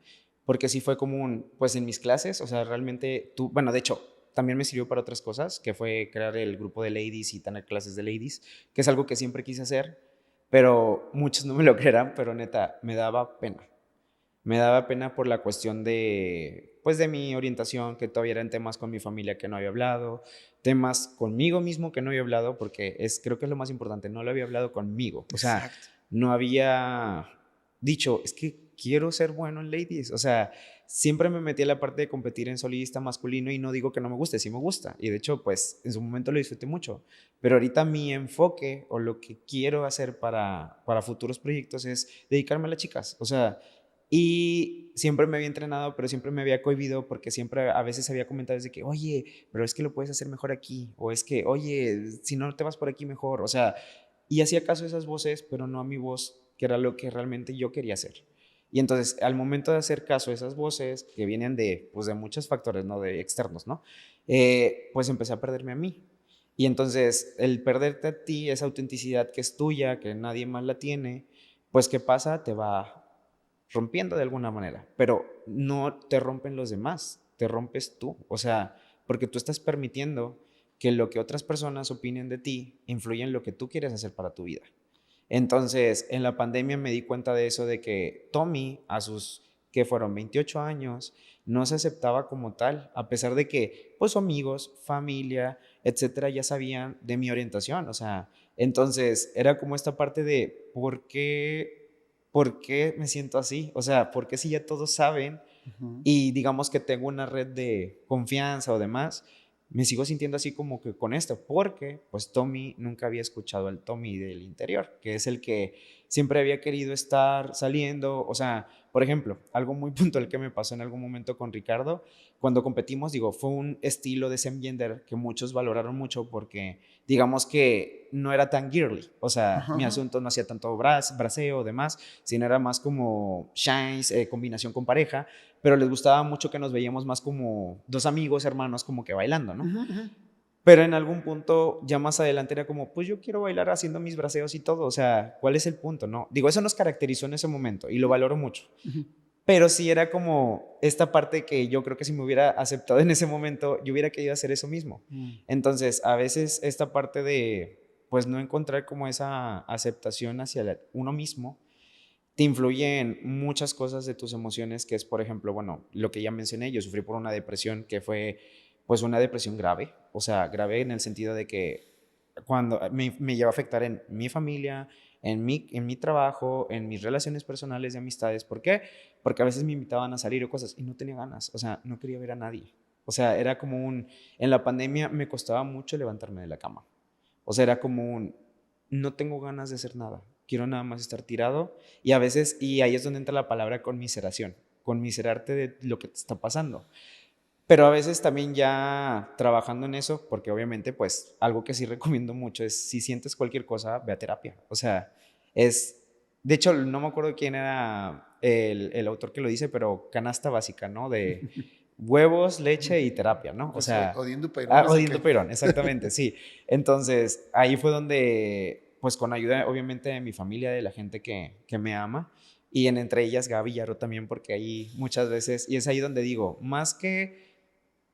porque sí fue como pues en mis clases, o sea, realmente bueno, de hecho, también me sirvió para otras cosas, que fue crear el grupo de ladies y tener clases de ladies, que es algo que siempre quise hacer, pero muchos no me lo creerán, pero neta, me daba pena. Me daba pena por la cuestión pues de mi orientación, que todavía eran temas con mi familia que no había hablado, temas conmigo mismo que no había hablado, porque creo que es lo más importante, no lo había hablado conmigo. O sea, Exacto. no había dicho, es que quiero ser bueno en ladies. O sea, siempre me metí a la parte de competir en solista masculino y no digo que no me guste, sí me gusta. Y de hecho, pues en su momento lo disfruté mucho. Pero ahorita mi enfoque o lo que quiero hacer para futuros proyectos es dedicarme a las chicas. O sea, Y siempre me había entrenado, pero siempre me había cohibido porque siempre a veces había comentarios de que, oye, pero es que lo puedes hacer mejor aquí, o es que, oye, si no te vas por aquí mejor, o sea, y hacía caso a esas voces, pero no a mi voz, que era lo que realmente yo quería hacer. Y entonces, al momento de hacer caso a esas voces que vienen de, pues, de muchos factores, ¿no? De externos, ¿no? Pues empecé a perderme a mí. Y entonces, el perderte a ti, esa autenticidad que es tuya, que nadie más la tiene, pues, ¿qué pasa? Te va rompiendo de alguna manera, pero no te rompen los demás, te rompes tú, o sea, porque tú estás permitiendo que lo que otras personas opinen de ti influya en lo que tú quieres hacer para tu vida. Entonces, en la pandemia me di cuenta de eso, de que Tommy, a sus, que fueron 28 años, no se aceptaba como tal, a pesar de que, pues, amigos, familia, etcétera, ya sabían de mi orientación, o sea, entonces era como esta parte de, ¿por qué me siento así? O sea, ¿por qué si ya todos saben Ujú. y digamos que tengo una red de confianza o demás, me sigo sintiendo así como que con esto? Porque pues Tommy nunca había escuchado al Tommy del interior, que es el que siempre había querido estar saliendo. O sea, por ejemplo, algo muy puntual que me pasó en algún momento con Ricardo, cuando competimos, digo, fue un estilo de Sam Gender que muchos valoraron mucho porque digamos que no era tan girly, o sea, Ajá, mi ajá. asunto no hacía tanto braceo o demás, sino era más como shines, combinación con pareja, pero les gustaba mucho que nos veíamos más como dos amigos, hermanos, como que bailando, ¿no? Ujú, ujú. Pero en algún punto, ya más adelante, era como, pues yo quiero bailar haciendo mis braceos y todo, o sea, ¿cuál es el punto, no? Digo, eso nos caracterizó en ese momento y lo valoro mucho, Ujú. pero sí era como esta parte que yo creo que si me hubiera aceptado en ese momento, yo hubiera querido hacer eso mismo. Mm. Entonces, a veces esta parte de, pues no encontrar como esa aceptación hacia uno mismo, te influye en muchas cosas de tus emociones, que es, por ejemplo, bueno, lo que ya mencioné, yo sufrí por una depresión que fue, pues, una depresión grave, o sea, grave en el sentido de que cuando me lleva a afectar en mi familia, en mi trabajo, en mis relaciones personales de amistades. ¿Por qué? Porque a veces me invitaban a salir o cosas y no tenía ganas, o sea, no quería ver a nadie. O sea, era como un, en la pandemia me costaba mucho levantarme de la cama. O sea, era como un, no tengo ganas de hacer nada, quiero nada más estar tirado. Y a veces, y ahí es donde entra la palabra conmiseración, conmiserarte de lo que te está pasando. Pero a veces también ya trabajando en eso, porque obviamente pues algo que sí recomiendo mucho es si sientes cualquier cosa, ve a terapia. O sea, es, de hecho no me acuerdo quién era el autor que lo dice, pero canasta básica, ¿no? De huevos, leche y terapia, ¿no? O Pues sea, Odín Dupeirón es el Odindo que... Perón, exactamente, sí. Entonces ahí fue donde, pues con ayuda obviamente de mi familia, de la gente que me ama, y entre ellas Gaby y Yaro también, porque ahí muchas veces, y es ahí donde digo, más que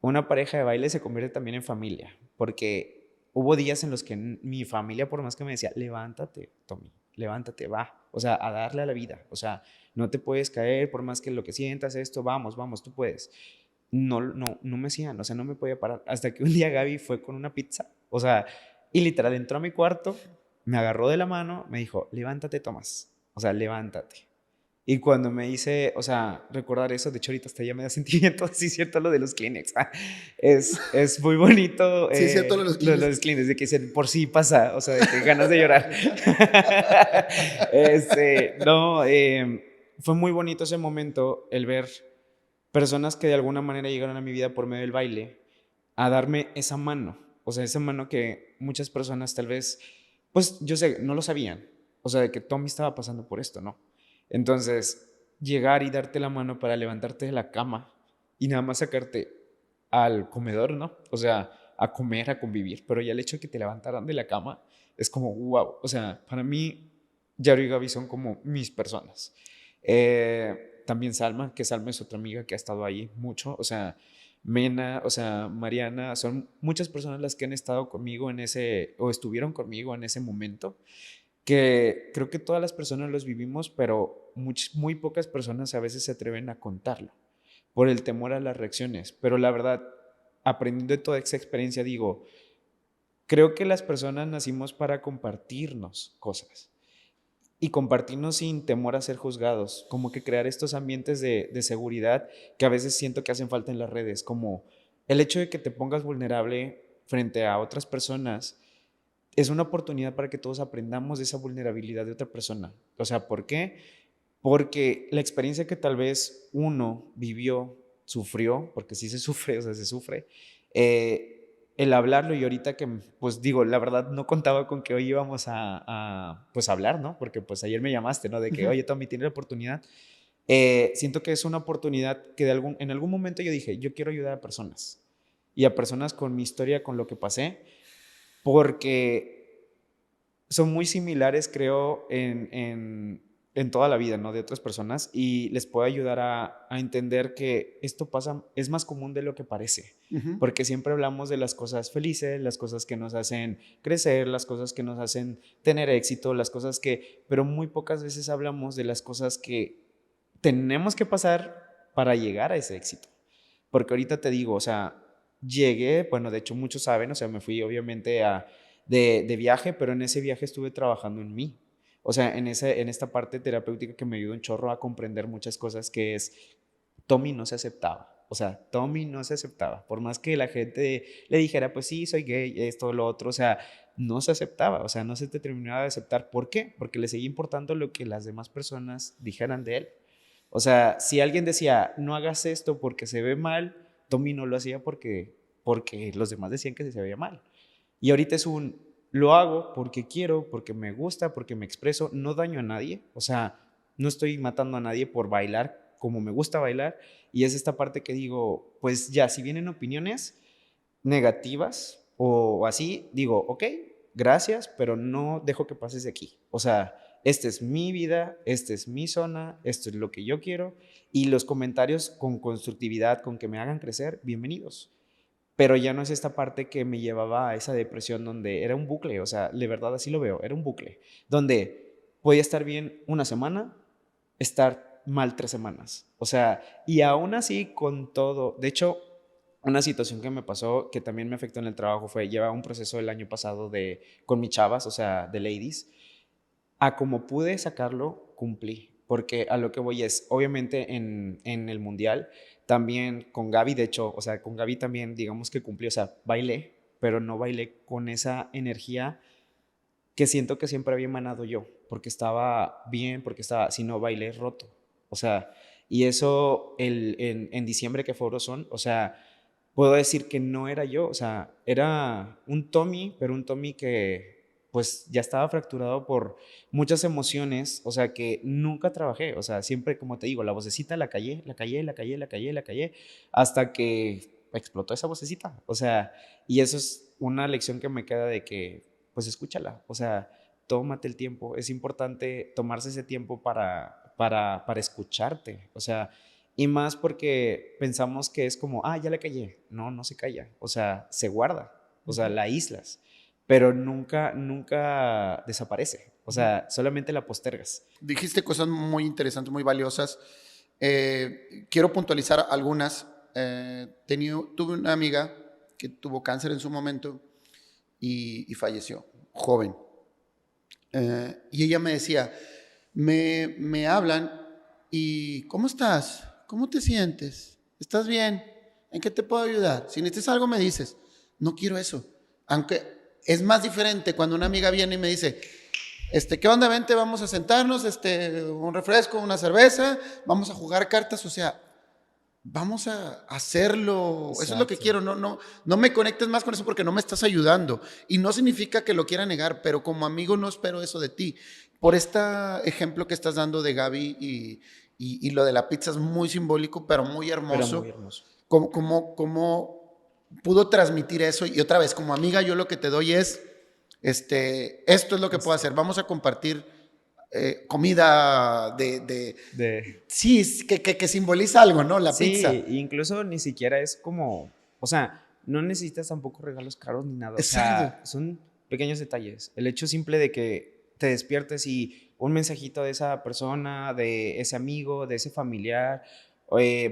una pareja de baile se convierte también en familia, porque hubo días en los que mi familia, por más que me decía, levántate, Tommy, levántate, va, o sea, a darle a la vida, o sea, no te puedes caer, por más que lo que sientas, esto, vamos, vamos, tú puedes. No, no, no me hacían, o sea, no me podía parar, hasta que un día Gaby fue con una pizza, o sea, y literal entró a mi cuarto, me agarró de la mano, me dijo, levántate, Tomás, o sea, levántate. Y cuando me hice, o sea, recordar eso, de hecho ahorita hasta ya me da sentimiento, sí es cierto lo de los Kleenex. Es muy bonito Sí, es cierto lo de los lo de clines. los Kleenex, de que dicen, por sí pasa, o sea, de que ganas de llorar. No, fue muy bonito ese momento, el ver personas que de alguna manera llegaron a mi vida por medio del baile, a darme esa mano, o sea, esa mano que muchas personas tal vez, pues yo sé, no lo sabían, o sea, de que Tommy estaba pasando por esto, ¿no? Entonces, llegar y darte la mano para levantarte de la cama y nada más sacarte al comedor, ¿no? O sea, a comer, a convivir, pero ya el hecho de que te levantaran de la cama es como, wow, o sea, para mí, Yaro y Gaby son como mis personas. También Salma, que Salma es otra amiga que ha estado ahí mucho, o sea, Mena, o sea, Mariana, son muchas personas las que han estado conmigo en ese, o estuvieron conmigo en ese momento, que creo que todas las personas los vivimos, pero muy pocas personas a veces se atreven a contarlo por el temor a las reacciones. Pero la verdad, aprendiendo de toda esa experiencia, digo, creo que las personas nacimos para compartirnos cosas y compartirnos sin temor a ser juzgados, como que crear estos ambientes de seguridad que a veces siento que hacen falta en las redes, como el hecho de que te pongas vulnerable frente a otras personas es una oportunidad para que todos aprendamos de esa vulnerabilidad de otra persona. O sea, ¿por qué? porque la experiencia que tal vez uno vivió, sufrió, porque sí se sufre, o sea, se sufre, el hablarlo y ahorita que, pues digo, la verdad no contaba con que hoy íbamos pues hablar, ¿no? Porque pues ayer me llamaste, ¿no? De que, Ujú. oye, Tommy, tienes la oportunidad. Siento que es una oportunidad que en algún momento yo dije, yo quiero ayudar a personas y a personas con mi historia, con lo que pasé, porque son muy similares, creo, en toda la vida, ¿no? De otras personas y les puedo ayudar a entender que esto pasa, es más común de lo que parece, Ujú. porque siempre hablamos de las cosas felices, las cosas que nos hacen crecer, las cosas que nos hacen tener éxito, las cosas que, pero muy pocas veces hablamos de las cosas que tenemos que pasar para llegar a ese éxito. Porque ahorita te digo, o sea, llegué, bueno, de hecho muchos saben, o sea, me fui obviamente de viaje, pero en ese viaje estuve trabajando en mí. O sea, en esta parte terapéutica que me ayudó un chorro a comprender muchas cosas, que es, Tommy no se aceptaba. O sea, Tommy no se aceptaba. Por más que la gente le dijera, pues sí, soy gay, esto, lo otro, o sea, no se aceptaba. O sea, no se te terminaba de aceptar. ¿Por qué? Porque le seguía importando lo que las demás personas dijeran de él. O sea, si alguien decía, no hagas esto porque se ve mal, Tommy no lo hacía porque los demás decían que se veía mal. Y ahorita es lo hago porque quiero, porque me gusta, porque me expreso, no daño a nadie, o sea, no estoy matando a nadie por bailar como me gusta bailar. Y es esta parte que digo, pues ya, si vienen opiniones negativas o así, digo, ok, gracias, pero no dejo que pases de aquí. O sea, esta es mi vida, esta es mi zona, esto es lo que yo quiero y los comentarios con constructividad, con que me hagan crecer, bienvenidos. Pero ya no es esta parte que me llevaba a esa depresión donde era un bucle, o sea, de verdad así lo veo, era un bucle, donde podía estar bien una semana, estar mal 3 semanas. O sea, y aún así con todo, de hecho, una situación que me pasó que también me afectó en el trabajo fue, llevaba un proceso el año pasado con mis chavas, o sea, de ladies, a como pude sacarlo, cumplí. Porque a lo que voy es, obviamente en el mundial, también con Gaby, de hecho, o sea, con Gaby también, digamos que cumplí, o sea, bailé, pero no bailé con esa energía que siento que siempre había emanado yo, porque estaba bien, porque estaba, si no bailé roto. O sea, y eso en diciembre que fue Eurozone, o sea, puedo decir que no era yo, o sea, era un Tommy, pero un Tommy que pues ya estaba fracturado por muchas emociones, o sea, que nunca trabajé, o sea, siempre, como te digo, la vocecita la callé, la callé, la callé, la callé, la callé, hasta que explotó esa vocecita, o sea, y eso es una lección que me queda de que, pues escúchala, o sea, tómate el tiempo, es importante tomarse ese tiempo para escucharte, o sea, y más porque pensamos que es como, ah, ya le callé. No, no se calla. O sea, se guarda. O sea, Ujú. la aíslas. Pero nunca, nunca desaparece. O Ujú. sea, solamente la postergas. Dijiste cosas muy interesantes, muy valiosas. Quiero puntualizar algunas. Tuve una amiga que tuvo cáncer en su momento y falleció, joven. Y ella me decía, me hablan y ¿cómo estás? ¿Cómo te sientes? ¿Estás bien? ¿En qué te puedo ayudar? Si necesitas algo me dices. No quiero eso. Aunque es más diferente cuando una amiga viene y me dice, ¿qué onda? Vente, vamos a sentarnos, un refresco, una cerveza, vamos a jugar cartas, o sea, vamos a hacerlo, eso es lo que Exacto. quiero, no me conectes más con eso porque no me estás ayudando. Y no significa que lo quiera negar, pero como amigo no espero eso de ti. Por este ejemplo que estás dando de Gaby y lo de la pizza es muy simbólico, pero muy Pero muy hermoso. hermoso. Cómo pudo transmitir eso. Y otra vez, como amiga, yo lo que te doy es, esto es lo que puedo Esto. hacer. Vamos a compartir comida De... sí, que simboliza algo, ¿no? La pizza. Sí, incluso ni siquiera es como, o sea, no necesitas tampoco regalos caros ni nada. O Exacto. sea, son pequeños detalles. El hecho simple de que te despiertes y un mensajito de esa persona, de ese amigo, de ese familiar,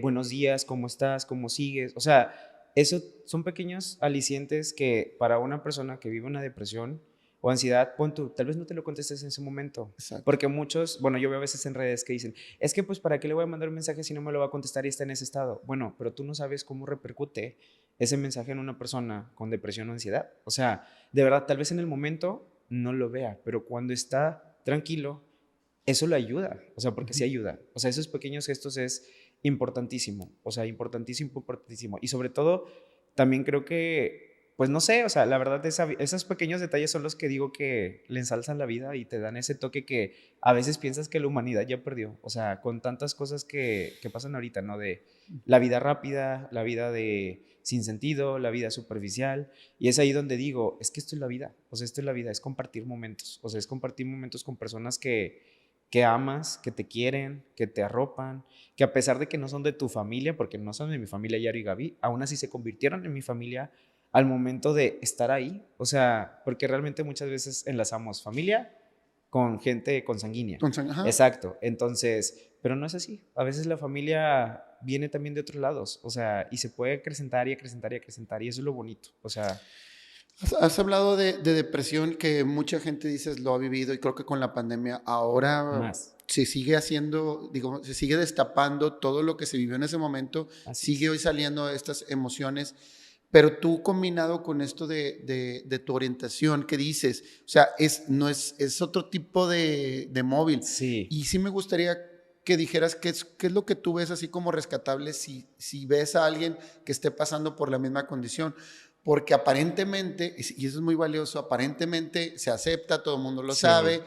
buenos días, ¿cómo estás? ¿Cómo sigues? O sea, eso son pequeños alicientes que para una persona que vive una depresión o ansiedad, pon tú, tal vez no te lo contestes en ese momento. Exacto. Porque muchos, bueno, yo veo a veces en redes que dicen, es que pues para qué le voy a mandar un mensaje si no me lo va a contestar y está en ese estado. Bueno, pero tú no sabes cómo repercute ese mensaje en una persona con depresión o ansiedad. O sea, de verdad, tal vez en el momento no lo vea, pero cuando está tranquilo, eso lo ayuda, o sea, porque sí ayuda. O sea, esos pequeños gestos es importantísimo, o sea, importantísimo, importantísimo. Y sobre todo, también creo que, pues no sé, o sea, la verdad, esos pequeños detalles son los que digo que le ensalzan la vida y te dan ese toque que a veces piensas que la humanidad ya perdió. O sea, con tantas cosas que pasan ahorita, ¿no? De la vida rápida, la vida de sin sentido, la vida superficial. Y es ahí donde digo, es que esto es la vida, o sea, esto es la vida, es compartir momentos, o sea, es compartir momentos con personas que amas, que te quieren, que te arropan, que a pesar de que no son de tu familia, porque no son de mi familia Yaro y Gaby, aún así se convirtieron en mi familia al momento de estar ahí. O sea, porque realmente muchas veces enlazamos familia con gente consanguínea. Ajá. Exacto. Entonces, pero no es así. A veces la familia viene también de otros lados, o sea, y se puede acrecentar y acrecentar y acrecentar, y eso es lo bonito. O sea, Has hablado de depresión que mucha gente dices lo ha vivido y creo que con la pandemia ahora más. se sigue haciendo, digo, se sigue destapando todo lo que se vivió en ese momento, Así sigue es. hoy saliendo estas emociones, pero tú combinado con esto de tu orientación, ¿qué dices? O sea, no es, es otro tipo de móvil. Sí. Y sí me gustaría que dijeras qué es lo que tú ves así como rescatable si ves a alguien que esté pasando por la misma condición. Porque aparentemente, y eso es muy valioso, aparentemente se acepta, todo el mundo lo Sí. sabe,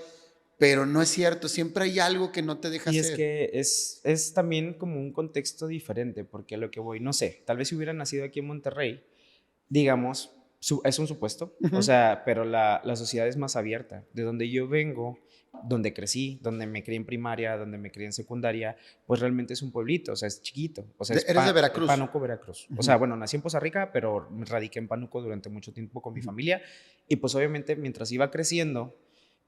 pero no es cierto, siempre hay algo que no te deja Y es hacer. que es también como un contexto diferente, porque a lo que voy, no sé, tal vez si hubiera nacido aquí en Monterrey, digamos, es un supuesto, o Ujú. sea, pero la sociedad es más abierta. De donde yo vengo, donde crecí, donde me crié en primaria, donde me crié en secundaria, pues realmente es un pueblito, o sea, es chiquito, o sea, es Eres de Veracruz. Pánuco, Veracruz. O Ujú. sea, bueno, nací en Poza Rica, pero me radiqué en Pánuco durante mucho tiempo con mi Ujú. familia y pues obviamente mientras iba creciendo,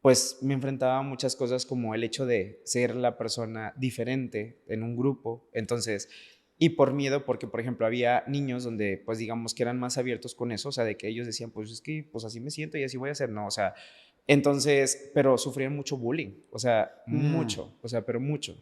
pues me enfrentaba a muchas cosas como el hecho de ser la persona diferente en un grupo, entonces y por miedo, porque por ejemplo había niños donde pues digamos que eran más abiertos con eso, o sea, de que ellos decían, pues es que pues así me siento y así voy a hacer, no, o sea, entonces, pero sufrían mucho bullying, o sea, Mm. mucho, o sea, pero mucho,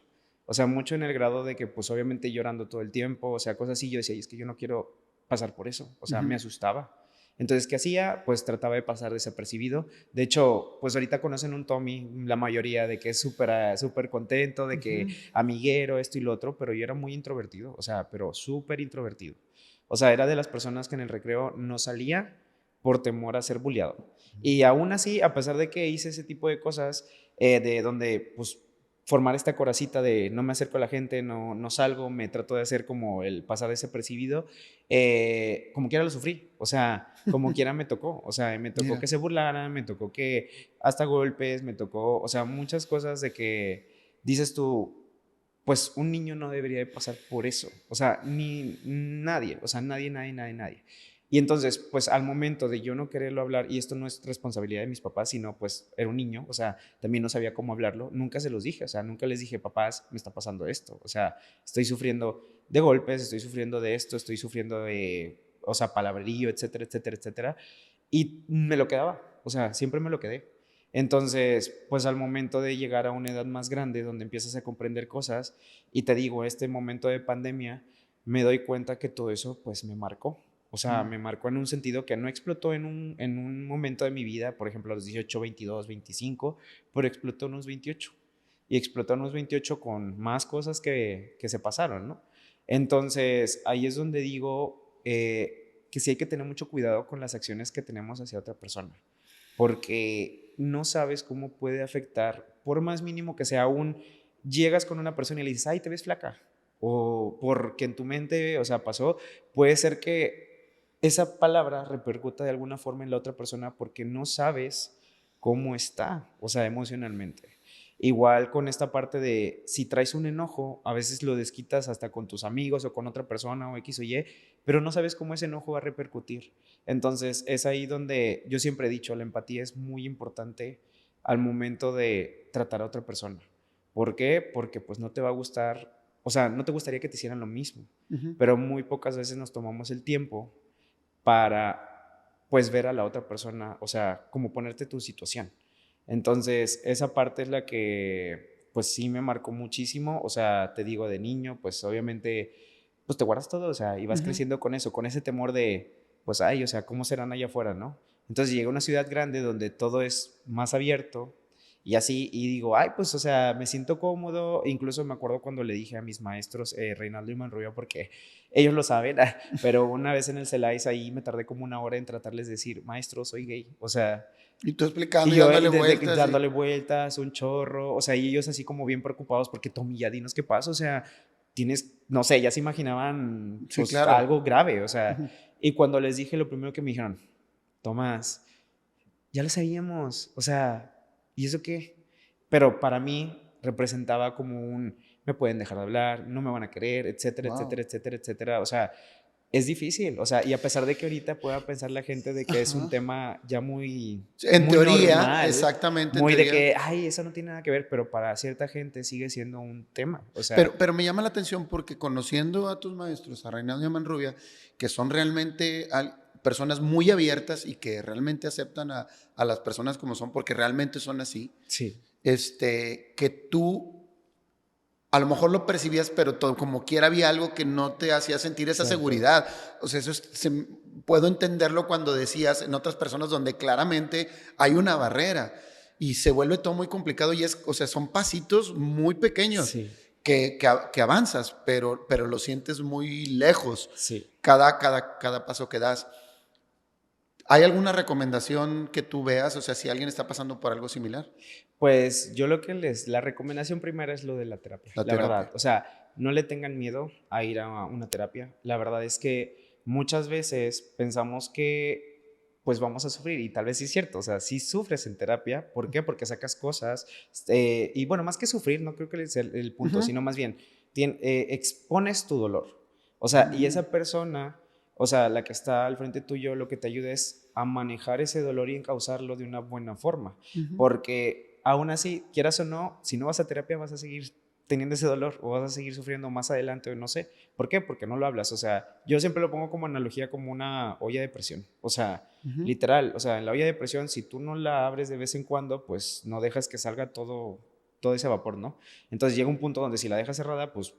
o sea, mucho en el grado de que pues obviamente llorando todo el tiempo, o sea, cosas así, yo decía, y es que yo no quiero pasar por eso, o sea, Ujú. me asustaba. Entonces, ¿qué hacía? Pues trataba de pasar desapercibido. De hecho, pues ahorita conocen un Tommy, la mayoría, de que es súper súper contento, de que Ujú. amiguero, esto y lo otro, pero yo era muy introvertido, o sea, pero súper introvertido. O sea, era de las personas que en el recreo no salía por temor a ser bulleado. Y aún así, a pesar de que hice ese tipo de cosas, de donde, pues, formar esta coracita de no me acerco a la gente, no salgo, me trato de hacer como el pasar desapercibido, como quiera lo sufrí, o sea, como quiera me tocó, o sea, me tocó Mira. que se burlaran, me tocó que hasta golpes, me tocó, o sea, muchas cosas de que dices tú, pues un niño no debería de pasar por eso, o sea, ni nadie, o sea, nadie, nadie, nadie, nadie. Y entonces, pues al momento de yo no quererlo hablar, y esto no es responsabilidad de mis papás, sino pues era un niño, o sea, también no sabía cómo hablarlo, nunca se los dije, o sea, nunca les dije, papás, me está pasando esto, o sea, estoy sufriendo de golpes, estoy sufriendo de esto, estoy sufriendo de, o sea, palabrerío, etcétera, etcétera, etcétera, y me lo quedaba, o sea, siempre me lo quedé. Entonces, pues al momento de llegar a una edad más grande, donde empiezas a comprender cosas, y te digo, este momento de pandemia, me doy cuenta que todo eso, pues me marcó. O sea, Mm. me marcó en un sentido que no explotó en un momento de mi vida, por ejemplo, a los 18, 22, 25, pero explotó en unos 28. Y explotó en unos 28 con más cosas que se pasaron, ¿no? Entonces, ahí es donde digo que sí hay que tener mucho cuidado con las acciones que tenemos hacia otra persona, porque no sabes cómo puede afectar, por más mínimo que sea, llegas con una persona y le dices, ay, te ves flaca, o porque en tu mente, o sea, pasó, puede ser que esa palabra repercuta de alguna forma en la otra persona porque no sabes cómo está, o sea, emocionalmente. Igual con esta parte de si traes un enojo, a veces lo desquitas hasta con tus amigos o con otra persona o X o Y, pero no sabes cómo ese enojo va a repercutir. Entonces es ahí donde yo siempre he dicho, la empatía es muy importante al momento de tratar a otra persona. ¿Por qué? Porque pues no te va a gustar, o sea, no te gustaría que te hicieran lo mismo, Ujú. pero muy pocas veces nos tomamos el tiempo para pues ver a la otra persona, o sea, como ponerte tu situación. Entonces, esa parte es la que pues sí me marcó muchísimo, o sea, te digo de niño, pues obviamente pues te guardas todo, o sea, y vas Ujú. creciendo con eso, con ese temor de pues ay, o sea, ¿cómo serán allá afuera, no? Entonces llegué a una ciudad grande donde todo es más abierto Y así, y digo, ay, pues, o sea, me siento cómodo. Incluso me acuerdo cuando le dije a mis maestros, Reinaldo y Manrubio, porque ellos lo saben, pero una vez en el CELAIS ahí me tardé como una hora en tratarles de decir, maestro, soy gay. O sea, Y tú explicando y y yo dándole vueltas. dándole vueltas, un chorro. O sea, y ellos así como bien preocupados porque, Tommy, ya dinos qué pasa. O sea, tienes, no sé, ya se imaginaban Sí, pues claro. algo grave. O sea, y cuando les dije lo primero que me dijeron, Tomás, ya lo sabíamos, o sea, ¿y eso qué? Pero para mí representaba como un, me pueden dejar de hablar, no me van a querer, etcétera, Wow. etcétera, etcétera, etcétera. O sea, es difícil, o sea, y a pesar de que ahorita pueda pensar la gente de que es un Ajá. tema ya muy, En muy teoría, normal, exactamente, en muy de teoría. que, ay, eso no tiene nada que ver, pero para cierta gente sigue siendo un tema, o sea, Pero me llama la atención porque conociendo a tus maestros, a Reinaldo y a Manrubia, que son realmente personas muy abiertas y que realmente aceptan a las personas como son, porque realmente son así, sí, que tú a lo mejor lo percibías, pero todo, como quiera había algo que no te hacía sentir esa exacto, seguridad. O sea, puedo entenderlo cuando decías en otras personas donde claramente hay una barrera y se vuelve todo muy complicado y o sea, son pasitos muy pequeños sí, que avanzas, pero lo sientes muy lejos sí. cada paso que das. ¿Hay alguna recomendación que tú veas? O sea, si alguien está pasando por algo similar, Pues yo lo que la recomendación primera es lo de la terapia, la la verdad. terapia. O sea, no le tengan miedo a ir a una terapia. La verdad es que muchas veces pensamos que pues vamos a sufrir y tal vez sí es cierto. O sea, si sufres en terapia, ¿por qué? Porque sacas cosas. Y bueno, más que sufrir, no creo que es el punto, Uh-huh. sino más bien expones tu dolor. O sea, y esa persona, o sea, la que está al frente tuyo, lo que te ayuda es a manejar ese dolor y encauzarlo de una buena forma. Uh-huh. Porque aún así, quieras o no, si no vas a terapia vas a seguir teniendo ese dolor o vas a seguir sufriendo más adelante o no sé. ¿Por qué? Porque no lo hablas. O sea, yo siempre lo pongo como analogía como una olla de presión. O sea, Uh-huh. literal, o sea, en la olla de presión, si tú no la abres de vez en cuando, pues no dejas que salga todo ese vapor, ¿no? Entonces llega un punto donde si la dejas cerrada, pues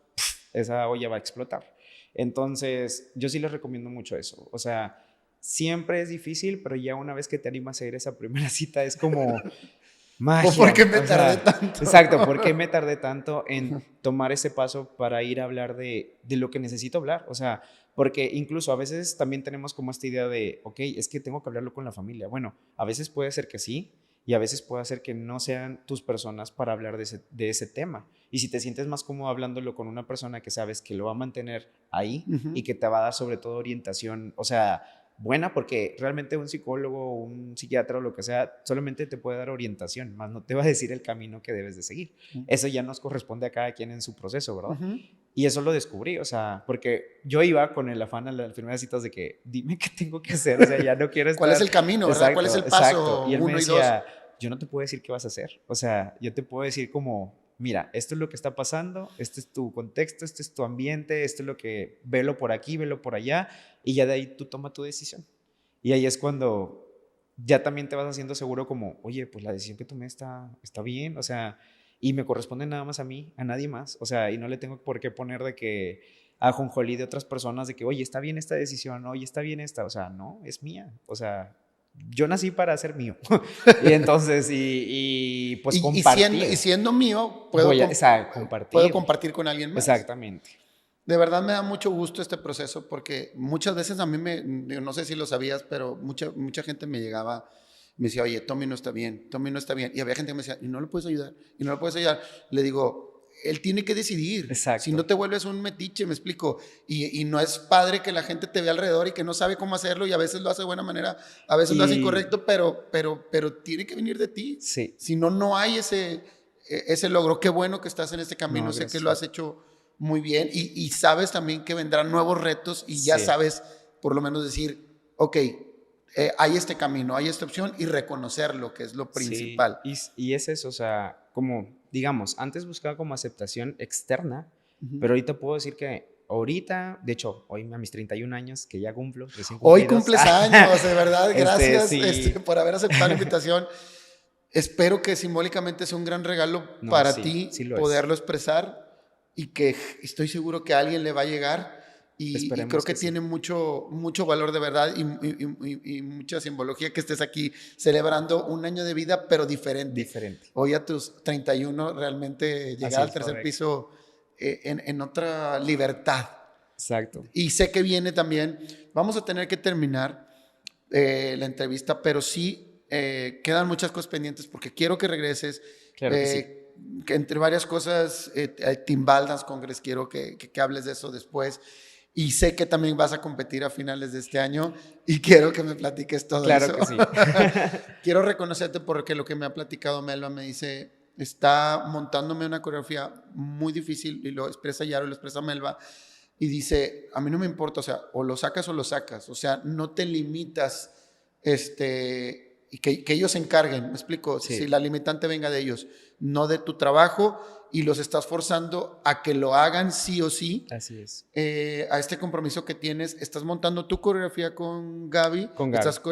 esa olla va a explotar. Entonces, yo sí les recomiendo mucho eso. O sea, siempre es difícil, pero ya una vez que te animas a ir a esa primera cita es como ¿Por qué magia. me O tardé sea, tanto? exacto, ¿por qué me tardé tanto en tomar ese paso para ir a hablar de lo que necesito hablar? O sea, porque incluso a veces también tenemos como esta idea de, ok, es que tengo que hablarlo con la familia. Bueno, a veces puede ser que sí, y a veces puede ser que no sean tus personas para hablar de ese tema. Y si te sientes más cómodo hablándolo con una persona que sabes que lo va a mantener ahí y Uh-huh. que te va a dar sobre todo orientación, o sea, buena, porque realmente un psicólogo, un psiquiatra o lo que sea, solamente te puede dar orientación, más no te va a decir el camino que debes de seguir. Eso ya nos corresponde a cada quien en su proceso, ¿verdad? Uh-huh. Y eso lo descubrí, o sea, porque yo iba con el afán a las primeras citas de que, dime qué tengo que hacer, o sea, ya no quiero ¿Cuál es estar. el camino, verdad? ¿Cuál es Exacto, el exacto. paso Y él me 1 y 2? decía, yo no te puedo decir qué vas a hacer, o sea, yo te puedo decir como, mira, esto es lo que está pasando, este es tu contexto, este es tu ambiente, esto es lo que, velo por aquí, velo por allá, y ya de ahí tú toma tu decisión. Y ahí es cuando ya también te vas haciendo seguro como, oye, pues la decisión que tomé está bien, o sea, y me corresponde nada más a mí, a nadie más, o sea, y no le tengo por qué poner de que a jonjolí de otras personas de que, oye, está bien esta decisión, oye, está bien esta, o sea, no, es mía, o sea, yo nací para ser mío. Y entonces, pues Y compartir, siendo mío, o sea, puedo compartir, compartir con alguien más. exactamente. De verdad me da mucho gusto este proceso porque muchas veces a mí no sé si lo sabías, pero mucha gente me llegaba, me decía, oye, Tommy no está bien, Tommy no está bien. Y había gente que me decía, y no lo puedes ayudar, y no lo puedes ayudar. Le digo, él tiene que decidir. Si no Exacto. te vuelves un metiche, me explico. Y no es padre que la gente te vea alrededor y que no sabe cómo hacerlo y a veces lo hace de buena manera, a veces lo hace Y incorrecto, pero tiene que venir de ti. sí, Si no, no hay ese logro. Qué bueno que estás en este camino, no, sé que gracias, lo has Paco. hecho muy bien y sabes también que vendrán nuevos retos y ya Sí. sabes por lo menos decir, ok, hay este camino, hay esta opción y reconocerlo, que es lo Sí, principal. y es eso, o sea, como, digamos, antes buscaba como aceptación externa, Uh-huh. pero ahorita puedo decir que ahorita, de hecho, hoy a mis 31 años, que ya cumplo, recién Hoy cumplidos, cumples años, de verdad, gracias sí, por haber aceptado la invitación. Espero que simbólicamente sea un gran regalo no, para sí, sí ti lo es. poderlo expresar y que estoy seguro que a alguien le va a llegar y creo Esperemos que que sí. tiene mucho, mucho valor de verdad y mucha simbología que estés aquí celebrando un año de vida, pero diferente. Diferente. Hoy a tus 31 realmente Así llegar al es, tercer correcto. piso en otra libertad. Exacto. Y sé que viene también, vamos a tener que terminar la entrevista, pero sí quedan muchas cosas pendientes porque quiero que regreses. Claro que sí. Que entre varias cosas, Timbal Dance Congress, quiero que hables de eso después. Y sé que también vas a competir a finales de este año y quiero que me platiques todo Claro eso. que sí. Quiero reconocerte porque lo que me ha platicado Melba me dice, está montándome una coreografía muy difícil y lo expresa Yaro y lo expresa Melba y dice, a mí no me importa, o sea, o lo sacas, o sea, no te limitas, y que ellos se encarguen, me explico, si Sí, la limitante venga de ellos, no de tu trabajo y los estás forzando a que lo hagan sí o sí, así es. a este compromiso que tienes, estás montando tu coreografía con Gaby, Con Gaby. estás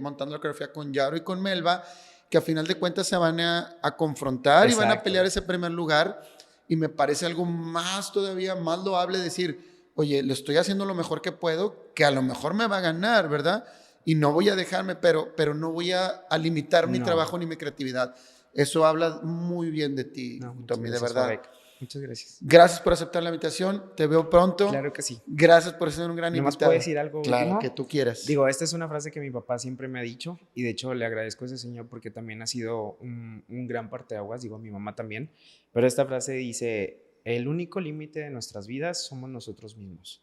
montando la coreografía con Yaro y con Melba, que a final de cuentas se van a confrontar y van a pelear Exacto. ese primer lugar y me parece algo más todavía, más loable decir, oye, lo estoy haciendo lo mejor que puedo, que a lo mejor me va a ganar, ¿verdad? Y no voy a dejarme, pero no voy a limitar mi No, trabajo ni mi creatividad. Eso habla muy bien de ti, no, muchas Tommy, de gracias, verdad. Fabrek. Muchas gracias. Gracias por aceptar la invitación. Te veo pronto. Claro que sí. Gracias por ser un gran ¿Nomás puedo invitado. decir algo Claro, que último? tú quieras. Digo, esta es una frase que mi papá siempre me ha dicho y de hecho le agradezco a ese señor porque también ha sido un gran parteaguas, digo, mi mamá también, pero esta frase dice, el único límite de nuestras vidas somos nosotros mismos.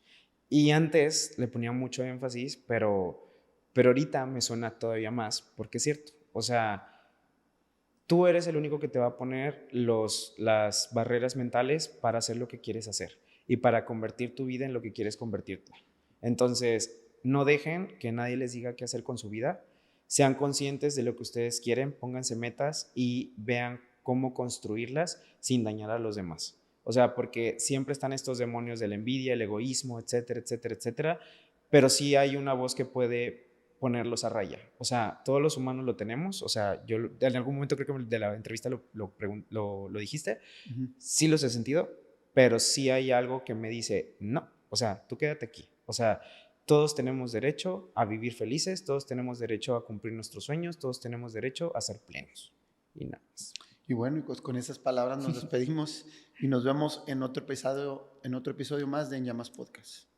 Y antes le ponía mucho énfasis, pero ahorita me suena todavía más porque es cierto, o sea, tú eres el único que te va a poner las barreras mentales para hacer lo que quieres hacer y para convertir tu vida en lo que quieres convertirte. Entonces, no dejen que nadie les diga qué hacer con su vida. Sean conscientes de lo que ustedes quieren, pónganse metas y vean cómo construirlas sin dañar a los demás. O sea, porque siempre están estos demonios de la envidia, el egoísmo, etcétera, etcétera, etcétera. Pero sí hay una voz que puede ponerlos a raya. O sea, todos los humanos lo tenemos. O sea, yo en algún momento creo que de la entrevista lo dijiste. Uh -huh. Sí los he sentido, pero sí hay algo que me dice, no, o sea, tú quédate aquí. O sea, todos tenemos derecho a vivir felices, todos tenemos derecho a cumplir nuestros sueños, todos tenemos derecho a ser plenos. Y nada más. Y bueno, y pues con esas palabras nos despedimos y nos vemos en otro episodio más de En Llamas Podcast.